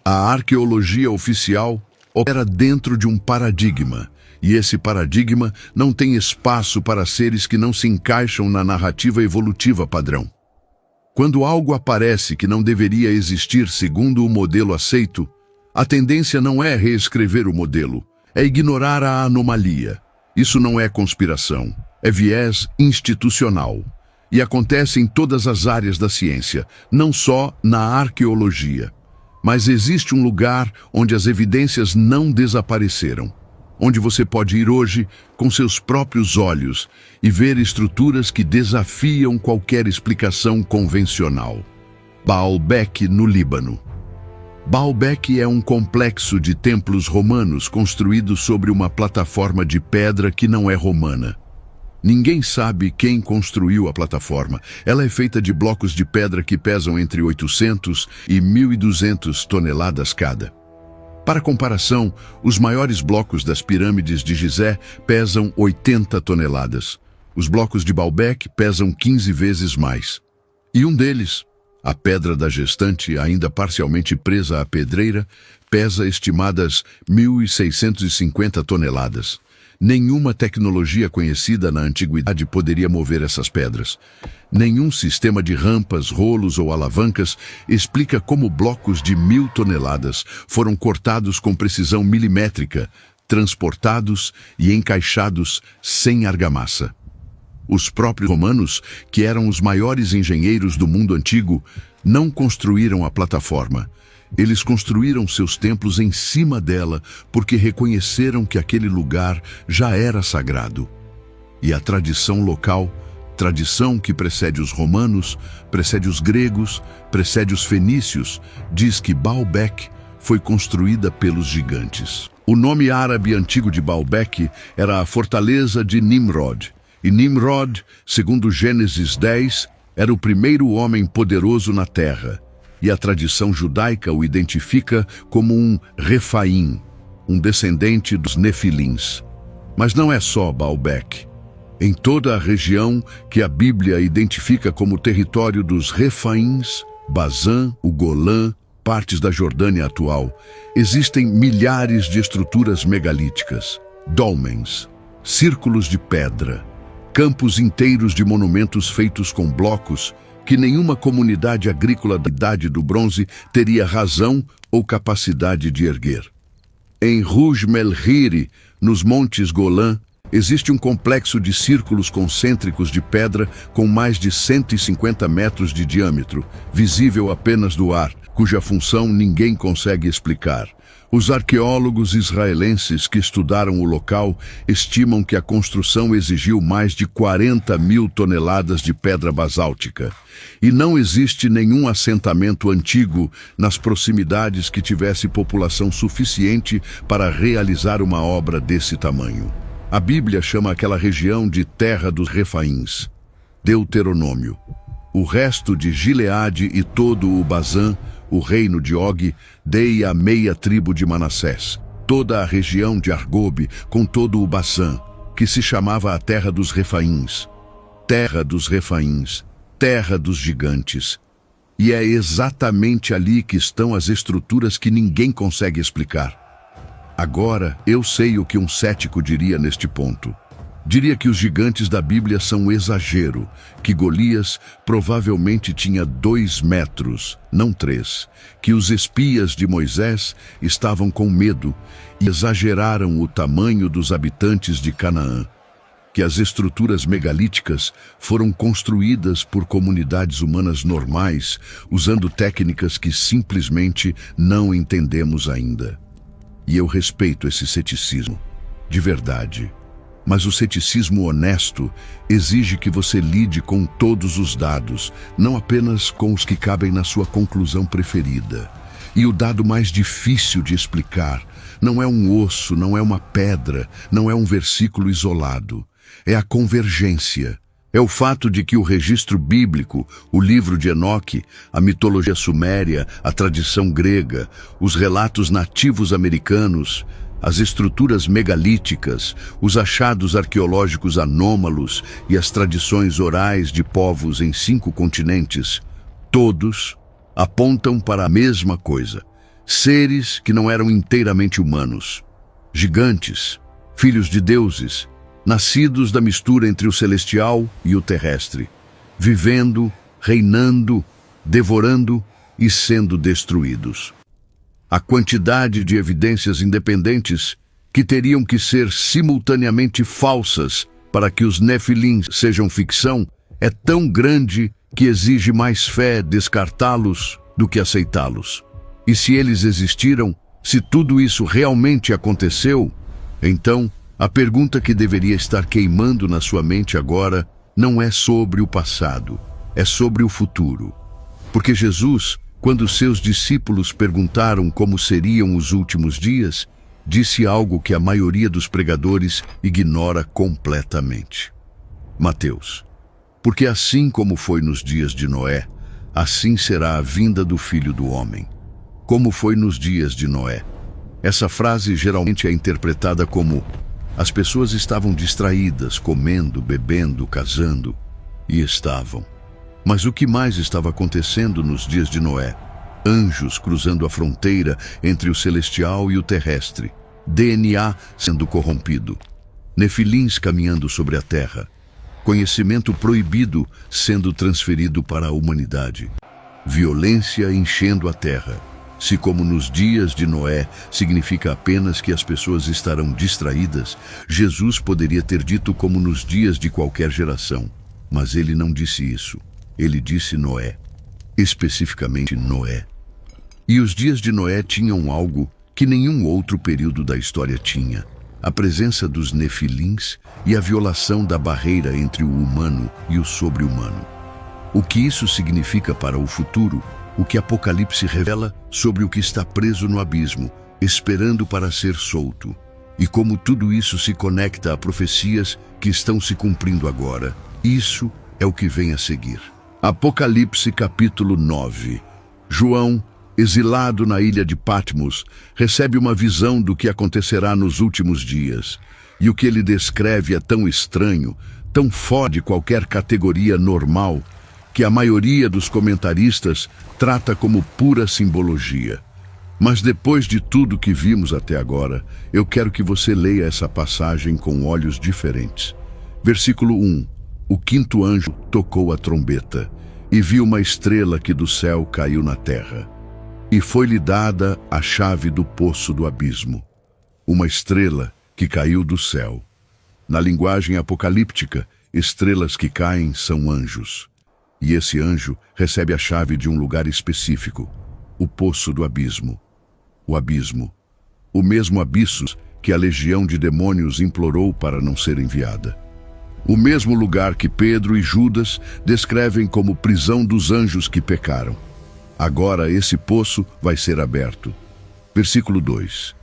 a arqueologia oficial opera dentro de um paradigma, e esse paradigma não tem espaço para seres que não se encaixam na narrativa evolutiva padrão. Quando algo aparece que não deveria existir segundo o modelo aceito, a tendência não é reescrever o modelo, é ignorar a anomalia. Isso não é conspiração, é viés institucional. E acontece em todas as áreas da ciência, não só na arqueologia. Mas existe um lugar onde as evidências não desapareceram, onde você pode ir hoje com seus próprios olhos e ver estruturas que desafiam qualquer explicação convencional. Baalbek, no Líbano. Baalbek é um complexo de templos romanos construído sobre uma plataforma de pedra que não é romana. Ninguém sabe quem construiu a plataforma. Ela é feita de blocos de pedra que pesam entre 800 e 1.200 toneladas cada. Para comparação, os maiores blocos das pirâmides de Gizé pesam 80 toneladas. Os blocos de Baalbek pesam 15 vezes mais. E um deles, a Pedra da Gestante, ainda parcialmente presa à pedreira, pesa estimadas 1.650 toneladas. Nenhuma tecnologia conhecida na antiguidade poderia mover essas pedras. Nenhum sistema de rampas, rolos ou alavancas explica como blocos de 1.000 toneladas foram cortados com precisão milimétrica, transportados e encaixados sem argamassa. Os próprios romanos, que eram os maiores engenheiros do mundo antigo, não construíram a plataforma. Eles construíram seus templos em cima dela porque reconheceram que aquele lugar já era sagrado. E a tradição local, tradição que precede os romanos, precede os gregos, precede os fenícios, diz que Baalbek foi construída pelos gigantes. O nome árabe antigo de Baalbek era a fortaleza de Nimrod. E Nimrod, segundo Gênesis 10, era o primeiro homem poderoso na terra. E a tradição judaica o identifica como um Refaim, um descendente dos Nefilins. Mas não é só Baalbek. Em toda a região que a Bíblia identifica como território dos Refaíns, Bazã, o Golã, partes da Jordânia atual, existem milhares de estruturas megalíticas, dolmens, círculos de pedra, campos inteiros de monumentos feitos com blocos que nenhuma comunidade agrícola da Idade do Bronze teria razão ou capacidade de erguer. Em Rouge Melhiri, nos Montes Golã, existe um complexo de círculos concêntricos de pedra com mais de 150 metros de diâmetro, visível apenas do ar, cuja função ninguém consegue explicar. Os arqueólogos israelenses que estudaram o local estimam que a construção exigiu mais de 40.000 toneladas de pedra basáltica. E não existe nenhum assentamento antigo nas proximidades que tivesse população suficiente para realizar uma obra desse tamanho. A Bíblia chama aquela região de Terra dos Refaíns. Deuteronômio. O resto de Gileade e todo o Bazã, o reino de Og, dei a meia tribo de Manassés, toda a região de Argobe, com todo o Bazã, que se chamava a terra dos Refaíns. Terra dos Refaíns, terra dos gigantes. E é exatamente ali que estão as estruturas que ninguém consegue explicar. Agora, eu sei o que um cético diria neste ponto. Diria que os gigantes da Bíblia são um exagero, que Golias provavelmente tinha 2 metros, não 3, que os espias de Moisés estavam com medo e exageraram o tamanho dos habitantes de Canaã, que as estruturas megalíticas foram construídas por comunidades humanas normais, usando técnicas que simplesmente não entendemos ainda. E eu respeito esse ceticismo, de verdade. Mas o ceticismo honesto exige que você lide com todos os dados, não apenas com os que cabem na sua conclusão preferida. E o dado mais difícil de explicar não é um osso, não é uma pedra, não é um versículo isolado. É a convergência. É o fato de que o registro bíblico, o livro de Enoque, a mitologia suméria, a tradição grega, os relatos nativos americanos, as estruturas megalíticas, os achados arqueológicos anômalos e as tradições orais de povos em 5 continentes, todos apontam para a mesma coisa. Seres que não eram inteiramente humanos, gigantes, filhos de deuses, nascidos da mistura entre o celestial e o terrestre, vivendo, reinando, devorando e sendo destruídos. A quantidade de evidências independentes que teriam que ser simultaneamente falsas para que os Nefilins sejam ficção é tão grande que exige mais fé descartá-los do que aceitá-los. E se eles existiram, se tudo isso realmente aconteceu, então a pergunta que deveria estar queimando na sua mente agora não é sobre o passado, é sobre o futuro. Porque Jesus, quando seus discípulos perguntaram como seriam os últimos dias, disse algo que a maioria dos pregadores ignora completamente. Mateus: porque assim como foi nos dias de Noé, assim será a vinda do Filho do Homem. Como foi nos dias de Noé. Essa frase geralmente é interpretada como: as pessoas estavam distraídas, comendo, bebendo, casando, e estavam. Mas o que mais estava acontecendo nos dias de Noé? Anjos cruzando a fronteira entre o celestial e o terrestre, DNA sendo corrompido, nefilins caminhando sobre a terra, conhecimento proibido sendo transferido para a humanidade, violência enchendo a terra. Se como nos dias de Noé significa apenas que as pessoas estarão distraídas, Jesus poderia ter dito como nos dias de qualquer geração. Mas ele não disse isso. Ele disse Noé. Especificamente Noé. E os dias de Noé tinham algo que nenhum outro período da história tinha: a presença dos nefilins e a violação da barreira entre o humano e o sobre-humano. O que isso significa para o futuro? O que Apocalipse revela sobre o que está preso no abismo, esperando para ser solto. E como tudo isso se conecta a profecias que estão se cumprindo agora. Isso é o que vem a seguir. Apocalipse capítulo 9. João, exilado na ilha de Patmos, recebe uma visão do que acontecerá nos últimos dias. E o que ele descreve é tão estranho, tão fora de qualquer categoria normal, que a maioria dos comentaristas trata como pura simbologia. Mas depois de tudo que vimos até agora, eu quero que você leia essa passagem com olhos diferentes. Versículo 1. O 5º anjo tocou a trombeta, e viu uma estrela que do céu caiu na terra. E foi-lhe dada a chave do poço do abismo. Uma estrela que caiu do céu. Na linguagem apocalíptica, estrelas que caem são anjos. E esse anjo recebe a chave de um lugar específico, o poço do abismo. O abismo, o mesmo abismo que a legião de demônios implorou para não ser enviada. O mesmo lugar que Pedro e Judas descrevem como prisão dos anjos que pecaram. Agora esse poço vai ser aberto. Versículo 2.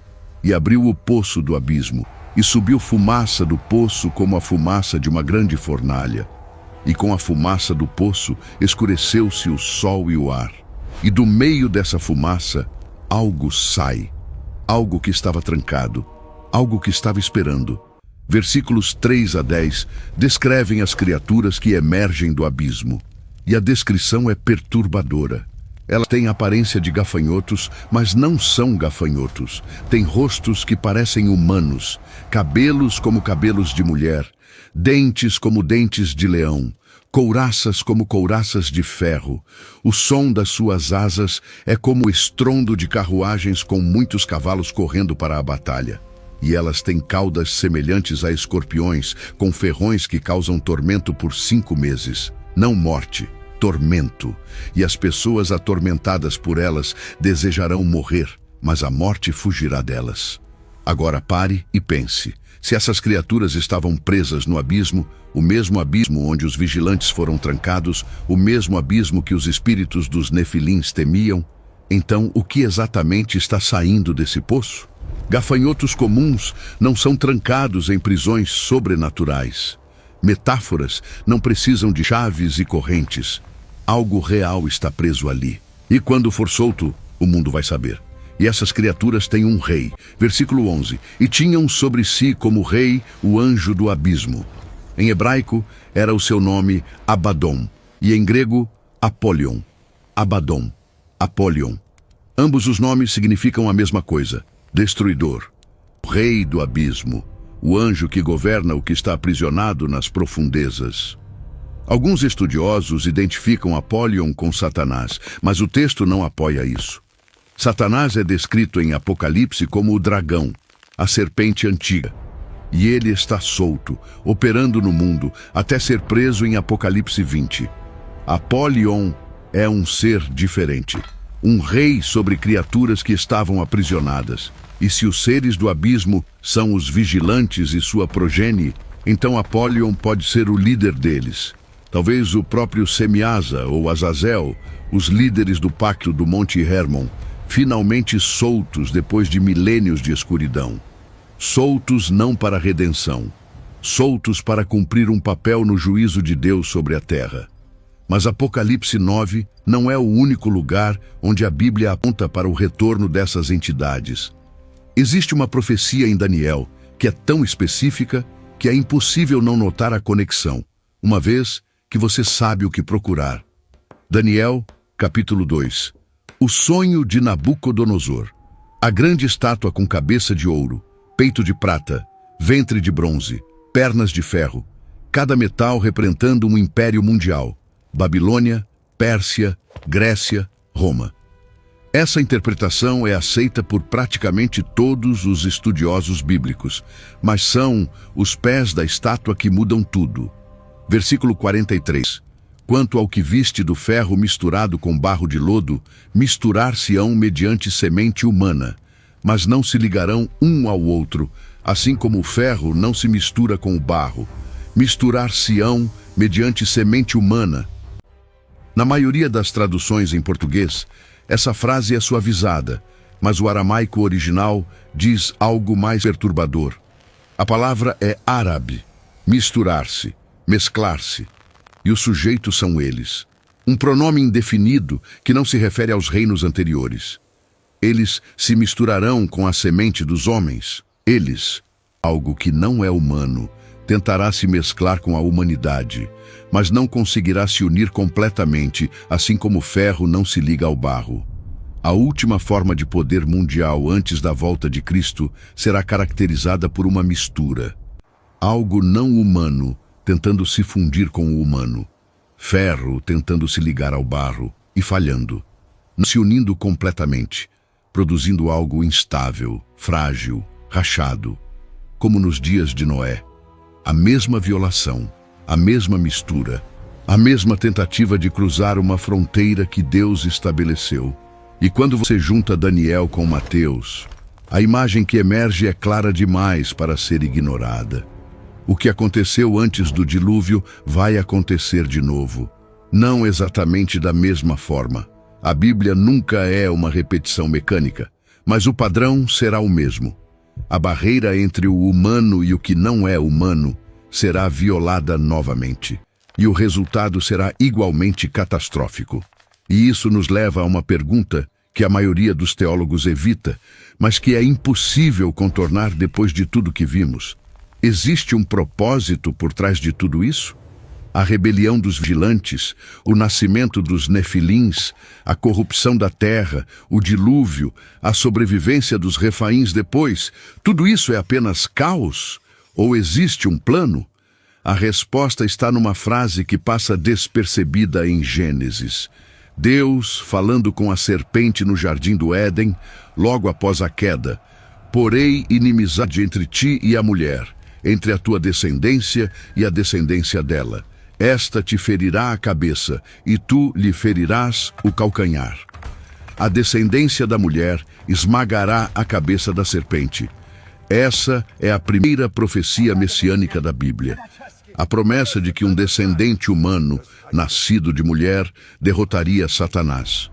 E abriu o poço do abismo, e subiu fumaça do poço como a fumaça de uma grande fornalha. E com a fumaça do poço escureceu-se o sol e o ar. E do meio dessa fumaça, algo sai. Algo que estava trancado. Algo que estava esperando. Versículos 3 a 10 descrevem as criaturas que emergem do abismo. E a descrição é perturbadora. Elas têm aparência de gafanhotos, mas não são gafanhotos. Têm rostos que parecem humanos, cabelos como cabelos de mulher, dentes como dentes de leão, couraças como couraças de ferro. O som das suas asas é como o estrondo de carruagens com muitos cavalos correndo para a batalha. E elas têm caudas semelhantes a escorpiões, com ferrões que causam tormento por 5 meses. Não morte, tormento. E as pessoas atormentadas por elas desejarão morrer, mas a morte fugirá delas. Agora pare e pense. Se essas criaturas estavam presas no abismo, o mesmo abismo onde os vigilantes foram trancados, o mesmo abismo que os espíritos dos nefilins temiam, Então, o que exatamente está saindo desse poço? Gafanhotos comuns não são trancados em prisões sobrenaturais. Metáforas não precisam de chaves e correntes. Algo real está preso ali. E quando for solto, o mundo vai saber. E essas criaturas têm um rei. Versículo 11. E tinham sobre si como rei o anjo do abismo. Em hebraico, era o seu nome Abaddon. E em grego, Apollyon. Abaddon. Apollyon. Ambos os nomes significam a mesma coisa. Destruidor. O rei do abismo. O anjo que governa o que está aprisionado nas profundezas. Alguns estudiosos identificam Apollyon com Satanás, mas o texto não apoia isso. Satanás é descrito em Apocalipse como o dragão, a serpente antiga. E ele está solto, operando no mundo, até ser preso em Apocalipse 20. Apollyon é um ser diferente, um rei sobre criaturas que estavam aprisionadas. E se os seres do abismo são os vigilantes e sua progenie, então Apollyon pode ser o líder deles. Talvez o próprio Semiasa ou Azazel, os líderes do pacto do Monte Hermon, finalmente soltos depois de milênios de escuridão. Soltos não para a redenção, soltos para cumprir um papel no juízo de Deus sobre a terra. Mas Apocalipse 9 não é o único lugar onde a Bíblia aponta para o retorno dessas entidades. Existe uma profecia em Daniel que é tão específica que é impossível não notar a conexão, uma vez que você sabe o que procurar. Daniel, capítulo 2. O sonho de Nabucodonosor. A grande estátua com cabeça de ouro, peito de prata, ventre de bronze, pernas de ferro, cada metal representando um império mundial. Babilônia, Pérsia, Grécia, Roma. Essa interpretação é aceita por praticamente todos os estudiosos bíblicos, mas são os pés da estátua que mudam tudo. Versículo 43. Quanto ao que viste do ferro misturado com barro de lodo, misturar-se-ão mediante semente humana, mas não se ligarão um ao outro, assim como o ferro não se mistura com o barro. Misturar-se-ão mediante semente humana. Na maioria das traduções em português, essa frase é suavizada, mas o aramaico original diz algo mais perturbador. A palavra é árabe, misturar-se, mesclar-se. E os sujeitos são eles. Um pronome indefinido que não se refere aos reinos anteriores. Eles se misturarão com a semente dos homens. Eles, algo que não é humano, tentará se mesclar com a humanidade, mas não conseguirá se unir completamente, assim como o ferro não se liga ao barro. A última forma de poder mundial antes da volta de Cristo será caracterizada por uma mistura. Algo não humano tentando se fundir com o humano. Ferro tentando se ligar ao barro e falhando. Não se unindo completamente, produzindo algo instável, frágil, rachado. Como nos dias de Noé. A mesma violação, a mesma mistura, a mesma tentativa de cruzar uma fronteira que Deus estabeleceu. E quando você junta Daniel com Mateus, a imagem que emerge é clara demais para ser ignorada. O que aconteceu antes do dilúvio vai acontecer de novo. Não exatamente da mesma forma. A Bíblia nunca é uma repetição mecânica, mas o padrão será o mesmo. A barreira entre o humano e o que não é humano será violada novamente. E o resultado será igualmente catastrófico. E isso nos leva a uma pergunta que a maioria dos teólogos evita, mas que é impossível contornar depois de tudo que vimos. Existe um propósito por trás de tudo isso? A rebelião dos vigilantes, o nascimento dos nefilins, a corrupção da terra, o dilúvio, a sobrevivência dos refaíns depois, tudo isso é apenas caos? Ou existe um plano? A resposta está numa frase que passa despercebida em Gênesis. Deus, falando com a serpente no jardim do Éden, logo após a queda: porei inimizade entre ti e a mulher, entre a tua descendência e a descendência dela. Esta te ferirá a cabeça, e tu lhe ferirás o calcanhar. A descendência da mulher esmagará a cabeça da serpente. Essa é a primeira profecia messiânica da Bíblia. A promessa de que um descendente humano, nascido de mulher, derrotaria Satanás.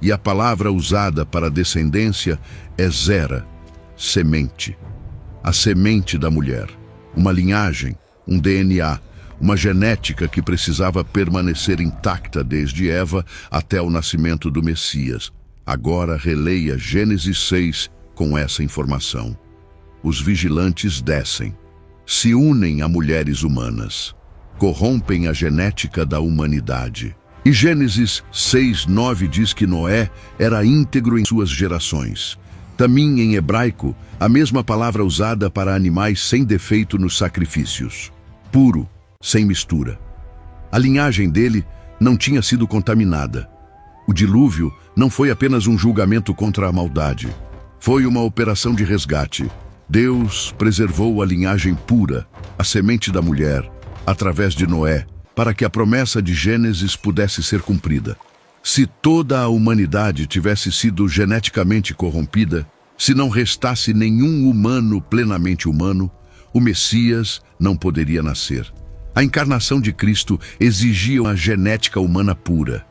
e a palavra usada para descendência é Zera, semente. A semente da mulher, uma linhagem, um DNA, uma genética que precisava permanecer intacta desde Eva até o nascimento do Messias. Agora releia Gênesis 6 com essa informação. Os vigilantes descem, se unem a mulheres humanas, corrompem a genética da humanidade. E Gênesis 6:9 diz que Noé era íntegro em suas gerações. Tamim, em hebraico, a mesma palavra usada para animais sem defeito nos sacrifícios. Puro, sem mistura. A linhagem dele não tinha sido contaminada. O dilúvio não foi apenas um julgamento contra a maldade. Foi uma operação de resgate. Deus preservou a linhagem pura, a semente da mulher, através de Noé, para que a promessa de Gênesis pudesse ser cumprida. Se toda a humanidade tivesse sido geneticamente corrompida, se não restasse nenhum humano plenamente humano, o Messias não poderia nascer. A encarnação de Cristo exigia uma genética humana pura.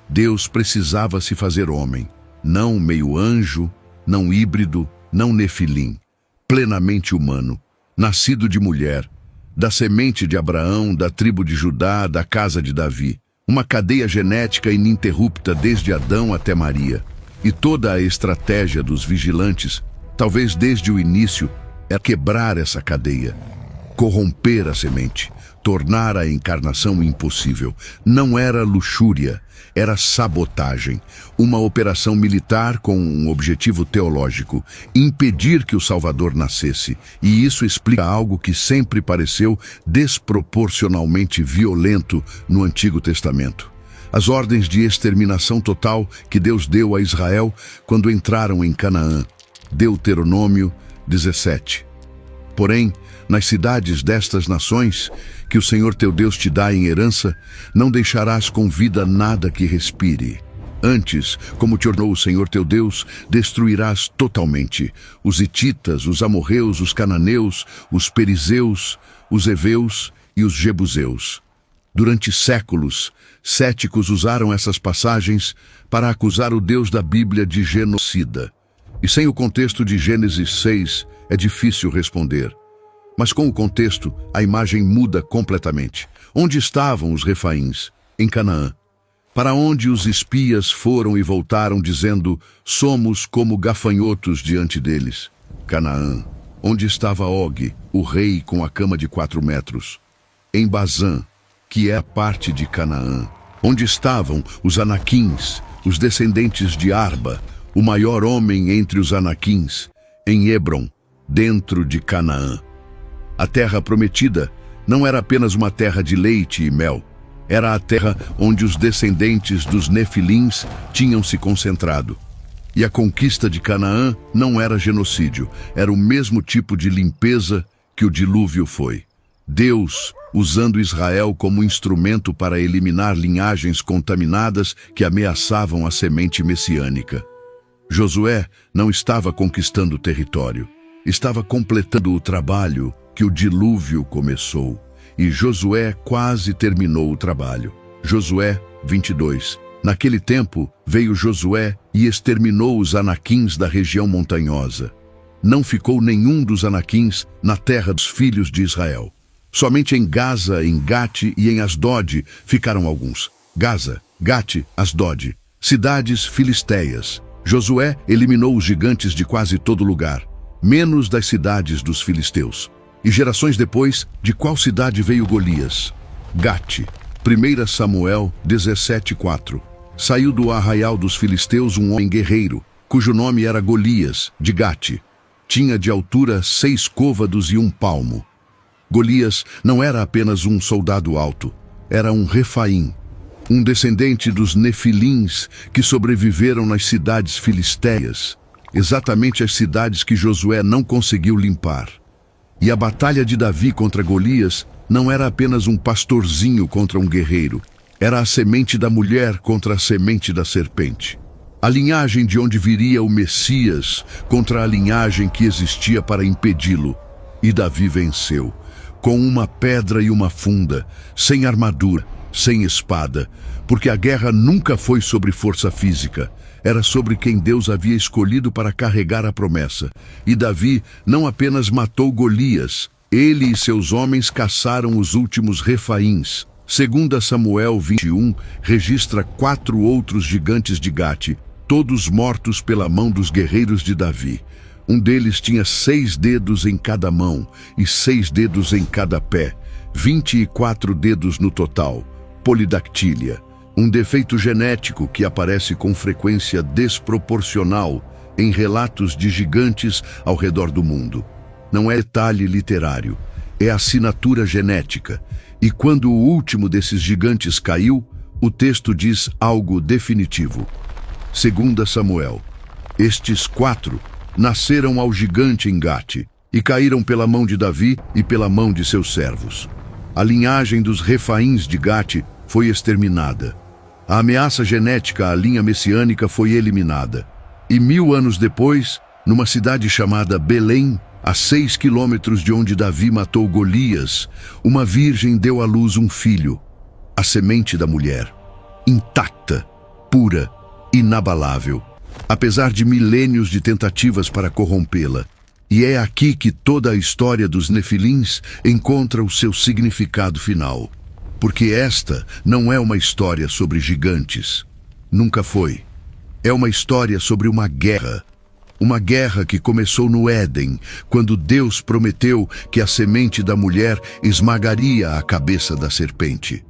Deus precisava se fazer homem, não meio anjo, não híbrido, não nefilim, plenamente humano, nascido de mulher, da semente de Abraão, da tribo de Judá, da casa de Davi. Uma cadeia genética ininterrupta desde Adão até Maria. E toda a estratégia dos vigilantes, talvez desde o início, é quebrar essa cadeia, corromper a semente, tornar a encarnação impossível. Não era luxúria, era sabotagem, uma operação militar com um objetivo teológico, impedir que o Salvador nascesse. E isso explica algo que sempre pareceu desproporcionalmente violento no Antigo Testamento. As ordens de exterminação total que Deus deu a Israel quando entraram em Canaã. Deuteronômio 17. Porém, nas cidades destas nações, que o Senhor teu Deus te dá em herança, não deixarás com vida nada que respire. Antes, como te ordenou o Senhor teu Deus, destruirás totalmente os hititas, os amorreus, os cananeus, os perizeus, os heveus e os jebuseus. Durante séculos, céticos usaram essas passagens para acusar o Deus da Bíblia de genocida. E sem o contexto de Gênesis 6, é difícil responder. Mas com o contexto, a imagem muda completamente. Onde estavam os refaíns? Em Canaã. Para onde os espias foram e voltaram dizendo, somos como gafanhotos diante deles? Canaã. Onde estava Og, o rei com a cama de 4 metros? Em Bazã, que é a parte de Canaã. Onde estavam os anaquins, os descendentes de Arba, o maior homem entre os anaquins? Em Hebron, dentro de Canaã. A terra prometida não era apenas uma terra de leite e mel. Era a terra onde os descendentes dos nefilins tinham se concentrado. E a conquista de Canaã não era genocídio, era o mesmo tipo de limpeza que o dilúvio foi. Deus usando Israel como instrumento para eliminar linhagens contaminadas que ameaçavam a semente messiânica. Josué não estava conquistando território, estava completando o trabalho que o dilúvio começou. E Josué quase terminou o trabalho. Josué 22. Naquele tempo, veio Josué e exterminou os anaquins da região montanhosa. Não ficou nenhum dos anaquins na terra dos filhos de Israel. Somente em Gaza, em Gate e em Asdod ficaram alguns. Gaza, Gate, Asdod, cidades filisteias. Josué eliminou os gigantes de quase todo lugar, menos das cidades dos filisteus. E gerações depois, de qual cidade veio Golias? Gate. 1 Samuel 17:4. Saiu do arraial dos filisteus um homem guerreiro, cujo nome era Golias, de Gate. Tinha de altura 6 côvados e 1 palmo. Golias não era apenas um soldado alto, era um refaim, um descendente dos nefilins que sobreviveram nas cidades filisteias, exatamente as cidades que Josué não conseguiu limpar. E a batalha de Davi contra Golias não era apenas um pastorzinho contra um guerreiro. Era a semente da mulher contra a semente da serpente. A linhagem de onde viria o Messias contra a linhagem que existia para impedi-lo. E Davi venceu, com uma pedra e uma funda, sem armadura, sem espada, porque a guerra nunca foi sobre força física, era sobre quem Deus havia escolhido para carregar a promessa. E Davi não apenas matou Golias, ele e seus homens caçaram os últimos refaíns. 2 Samuel 21 registra 4 outros gigantes de Gate, todos mortos pela mão dos guerreiros de Davi. Um deles tinha 6 dedos em cada mão e 6 dedos em cada pé, 24 dedos no total, polidactília, um defeito genético que aparece com frequência desproporcional em relatos de gigantes ao redor do mundo. Não é detalhe literário, é assinatura genética. E quando o último desses gigantes caiu, o texto diz algo definitivo. 2 Samuel. Estes 4 nasceram ao gigante em Gate e caíram pela mão de Davi e pela mão de seus servos. A linhagem dos refaíns de Gate foi exterminada. A ameaça genética à linha messiânica foi eliminada. E 1000 anos depois, numa cidade chamada Belém, a 6 quilômetros de onde Davi matou Golias, uma virgem deu à luz um filho, a semente da mulher, intacta, pura, inabalável, apesar de milênios de tentativas para corrompê-la. E é aqui que toda a história dos Nefilins encontra o seu significado final. Porque esta não é uma história sobre gigantes. Nunca foi. É uma história sobre uma guerra. Uma guerra que começou no Éden, quando Deus prometeu que a semente da mulher esmagaria a cabeça da serpente.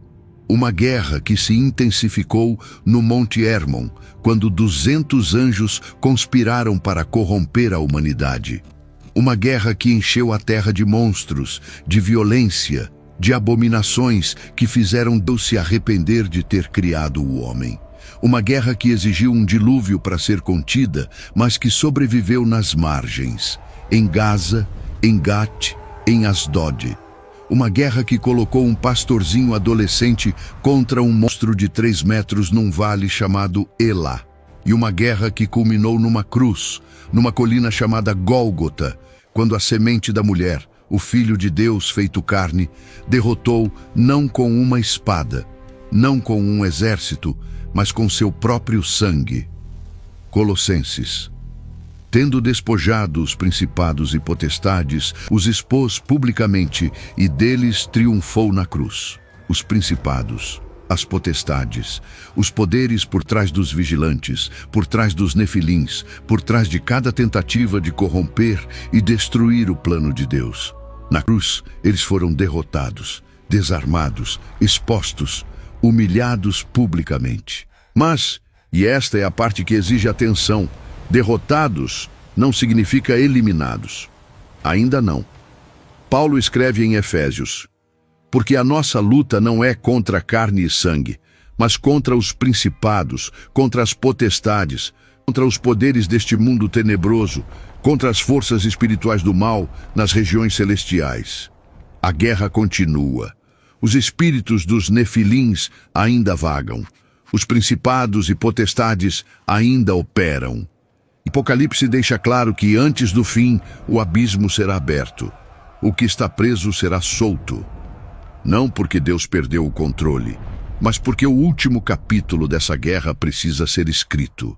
Uma guerra que se intensificou no Monte Hermon, quando 200 anjos conspiraram para corromper a humanidade. Uma guerra que encheu a terra de monstros, de violência, de abominações que fizeram Deus se arrepender de ter criado o homem. Uma guerra que exigiu um dilúvio para ser contida, mas que sobreviveu nas margens, em Gaza, em Gat, em Asdod. Uma guerra que colocou um pastorzinho adolescente contra um monstro de 3 metros num vale chamado Elá. E uma guerra que culminou numa cruz, numa colina chamada Gólgota, quando a semente da mulher, o Filho de Deus feito carne, derrotou não com uma espada, não com um exército, mas com seu próprio sangue. Colossenses. Tendo despojado os principados e potestades, os expôs publicamente e deles triunfou na cruz. Os principados, as potestades, os poderes por trás dos vigilantes, por trás dos nefilins, por trás de cada tentativa de corromper e destruir o plano de Deus. Na cruz, eles foram derrotados, desarmados, expostos, humilhados publicamente. Mas, e esta é a parte que exige atenção, derrotados não significa eliminados. Ainda não. Paulo escreve em Efésios: porque a nossa luta não é contra carne e sangue, mas contra os principados, contra as potestades, contra os poderes deste mundo tenebroso, contra as forças espirituais do mal nas regiões celestiais. A guerra continua. Os espíritos dos nefilins ainda vagam. Os principados e potestades ainda operam. Apocalipse deixa claro que antes do fim, o abismo será aberto. O que está preso será solto. Não porque Deus perdeu o controle, mas porque o último capítulo dessa guerra precisa ser escrito.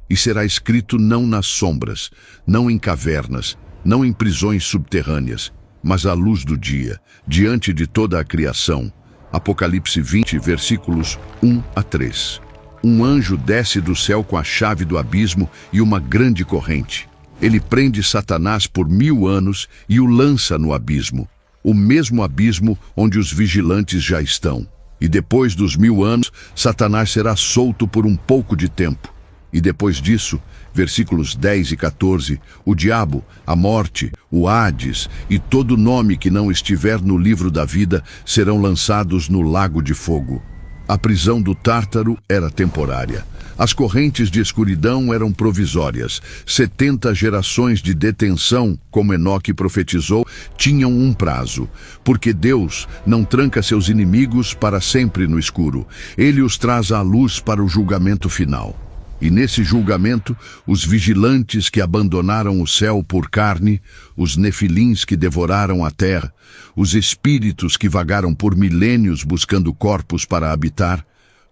E será escrito não nas sombras, não em cavernas, não em prisões subterrâneas, mas à luz do dia, diante de toda a criação. Apocalipse 20, versículos 1 a 3. Um anjo desce do céu com a chave do abismo e uma grande corrente. Ele prende Satanás por 1000 anos e o lança no abismo, o mesmo abismo onde os vigilantes já estão. E depois dos 1000 anos, Satanás será solto por um pouco de tempo. E depois disso, versículos 10 e 14, o diabo, a morte, o Hades e todo nome que não estiver no livro da vida serão lançados no lago de fogo. A prisão do Tártaro era temporária. As correntes de escuridão eram provisórias. 70 gerações de detenção, como Enoque profetizou, tinham um prazo. Porque Deus não tranca seus inimigos para sempre no escuro. Ele os traz à luz para o julgamento final. E nesse julgamento, os vigilantes que abandonaram o céu por carne, os nefilins que devoraram a terra, os espíritos que vagaram por milênios buscando corpos para habitar,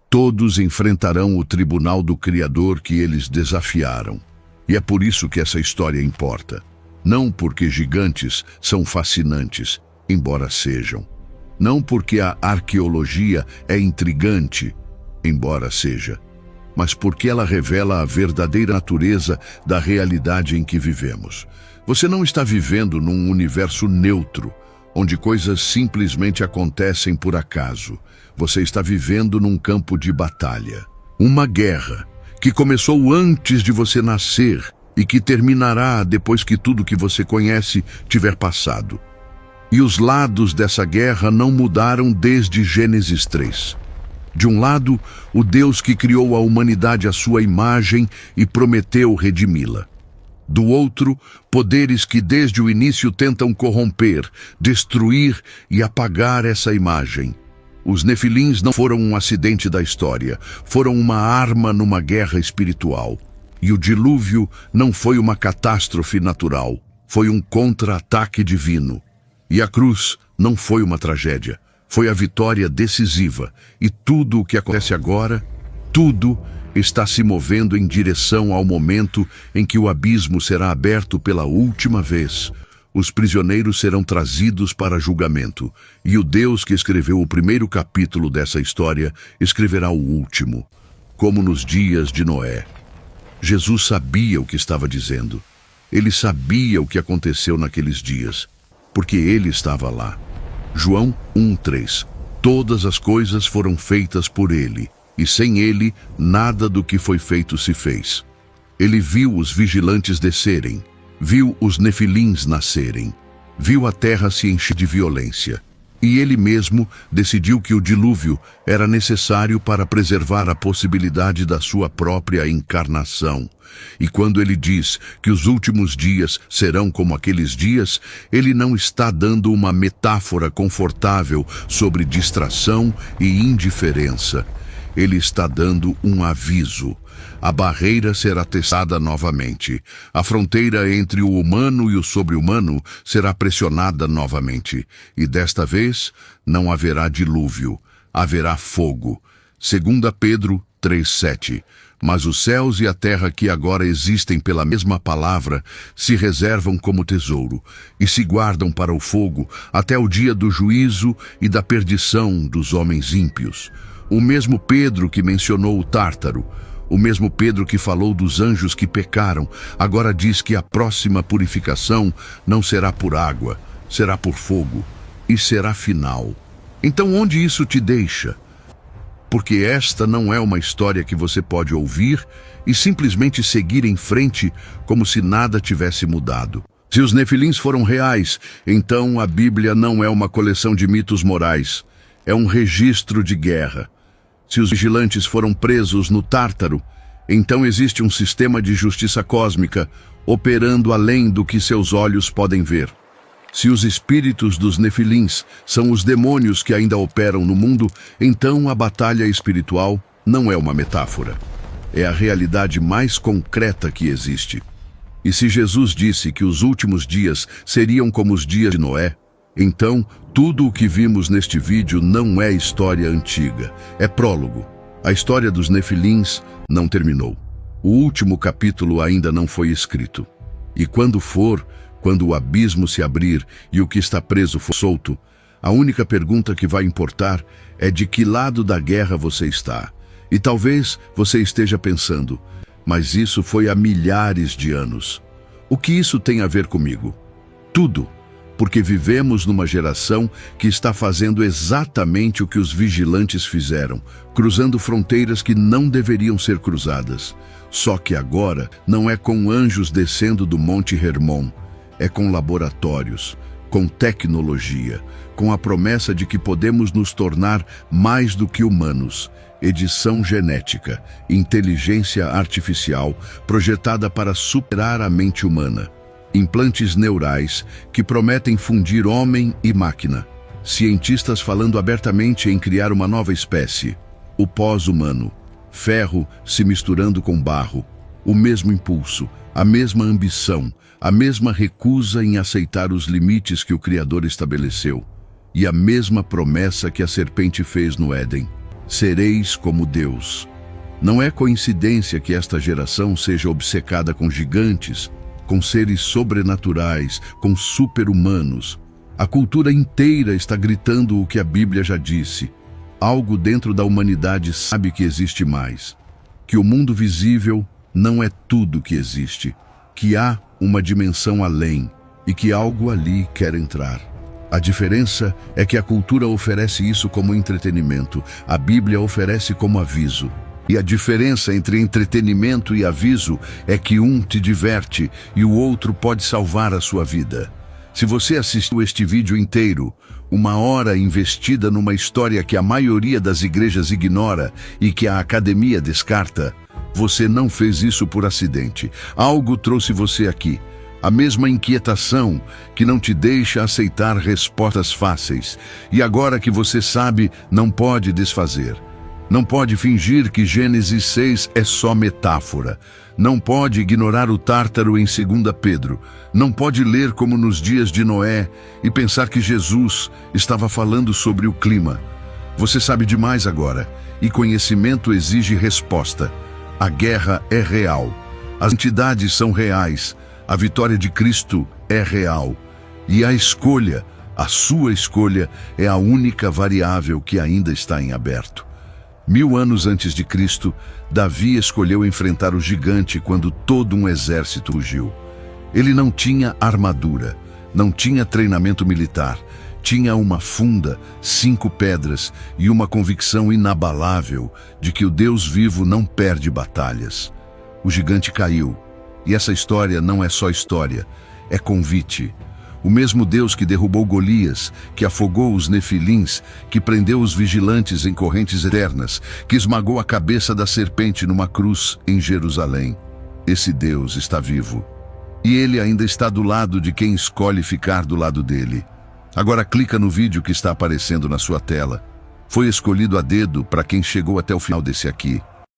todos enfrentarão o tribunal do Criador que eles desafiaram. E é por isso que essa história importa. Não porque gigantes são fascinantes, embora sejam. Não porque a arqueologia é intrigante, embora seja. Mas porque ela revela a verdadeira natureza da realidade em que vivemos. Você não está vivendo num universo neutro, onde coisas simplesmente acontecem por acaso. Você está vivendo num campo de batalha. Uma guerra que começou antes de você nascer e que terminará depois que tudo que você conhece tiver passado. E os lados dessa guerra não mudaram desde Gênesis 3. De um lado, o Deus que criou a humanidade à sua imagem e prometeu redimi-la. Do outro, poderes que desde o início tentam corromper, destruir e apagar essa imagem. Os nefilins não foram um acidente da história, foram uma arma numa guerra espiritual. E o dilúvio não foi uma catástrofe natural, foi um contra-ataque divino. E a cruz não foi uma tragédia. Foi a vitória decisiva, e tudo o que acontece agora, tudo está se movendo em direção ao momento em que o abismo será aberto pela última vez. Os prisioneiros serão trazidos para julgamento, e o Deus que escreveu o primeiro capítulo dessa história escreverá o último, como nos dias de Noé. Jesus sabia o que estava dizendo. Ele sabia o que aconteceu naqueles dias, porque ele estava lá. João 1:3. Todas as coisas foram feitas por ele, e sem ele, nada do que foi feito se fez. Ele viu os vigilantes descerem, viu os nefilins nascerem, viu a terra se encher de violência. E ele mesmo decidiu que o dilúvio era necessário para preservar a possibilidade da sua própria encarnação. E quando ele diz que os últimos dias serão como aqueles dias, ele não está dando uma metáfora confortável sobre distração e indiferença. Ele está dando um aviso. A barreira será testada novamente. A fronteira entre o humano e o sobre-humano será pressionada novamente. E desta vez não haverá dilúvio, haverá fogo. 2 Pedro 3:7. Mas os céus e a terra que agora existem pela mesma palavra se reservam como tesouro e se guardam para o fogo até o dia do juízo e da perdição dos homens ímpios. O mesmo Pedro que mencionou o Tártaro, o mesmo Pedro que falou dos anjos que pecaram, agora diz que a próxima purificação não será por água, será por fogo, e será final. Então onde isso te deixa? Porque esta não é uma história que você pode ouvir e simplesmente seguir em frente como se nada tivesse mudado. Se os nefilins foram reais, então a Bíblia não é uma coleção de mitos morais, é um registro de guerra. Se os vigilantes foram presos no Tártaro, então existe um sistema de justiça cósmica operando além do que seus olhos podem ver. Se os espíritos dos nefilins são os demônios que ainda operam no mundo, então a batalha espiritual não é uma metáfora. É a realidade mais concreta que existe. E se Jesus disse que os últimos dias seriam como os dias de Noé, então tudo o que vimos neste vídeo não é história antiga, é prólogo. A história dos nefilins não terminou. O último capítulo ainda não foi escrito. E quando for, quando o abismo se abrir e o que está preso for solto, a única pergunta que vai importar é de que lado da guerra você está. E talvez você esteja pensando, mas isso foi há milhares de anos. O que isso tem a ver comigo? Tudo, porque vivemos numa geração que está fazendo exatamente o que os vigilantes fizeram, cruzando fronteiras que não deveriam ser cruzadas. Só que agora não é com anjos descendo do Monte Hermon, é com laboratórios, com tecnologia, com a promessa de que podemos nos tornar mais do que humanos. Edição genética, inteligência artificial projetada para superar a mente humana. Implantes neurais que prometem fundir homem e máquina. Cientistas falando abertamente em criar uma nova espécie, o pós-humano. ferro se misturando com barro, o mesmo impulso, a mesma ambição, a mesma recusa em aceitar os limites que o Criador estabeleceu, e a mesma promessa que a serpente fez no Éden: sereis como Deus. Não é coincidência que esta geração seja obcecada com gigantes, com seres sobrenaturais, com super-humanos. A cultura inteira está gritando o que a Bíblia já disse. Algo dentro da humanidade sabe que existe mais, que o mundo visível não é tudo que existe, que há uma dimensão além e que algo ali quer entrar. A diferença é que a cultura oferece isso como entretenimento, a Bíblia oferece como aviso. E a diferença entre entretenimento e aviso é que um te diverte e o outro pode salvar a sua vida. Se você assistiu este vídeo inteiro, 1 hora investida numa história que a maioria das igrejas ignora e que a academia descarta, você não fez isso por acidente. Algo trouxe você aqui. A mesma inquietação que não te deixa aceitar respostas fáceis. E agora que você sabe, não pode desfazer. Não pode fingir que Gênesis 6 é só metáfora. Não pode ignorar o Tártaro em 2 Pedro. Não pode ler como nos dias de Noé e pensar que Jesus estava falando sobre o clima. Você sabe demais agora, e conhecimento exige resposta. A guerra é real. As entidades são reais. A vitória de Cristo é real. E a escolha, a sua escolha, é a única variável que ainda está em aberto. 1000 anos antes de Cristo, Davi escolheu enfrentar o gigante quando todo um exército fugiu. Ele não tinha armadura, não tinha treinamento militar, tinha uma funda, 5 pedras e uma convicção inabalável de que o Deus vivo não perde batalhas. O gigante caiu, e essa história não é só história, é convite. O mesmo Deus que derrubou Golias, que afogou os nefilins, que prendeu os vigilantes em correntes eternas, que esmagou a cabeça da serpente numa cruz em Jerusalém. Esse Deus está vivo. E ele ainda está do lado de quem escolhe ficar do lado dele. Agora clica no vídeo que está aparecendo na sua tela. Foi escolhido a dedo para quem chegou até o final desse aqui.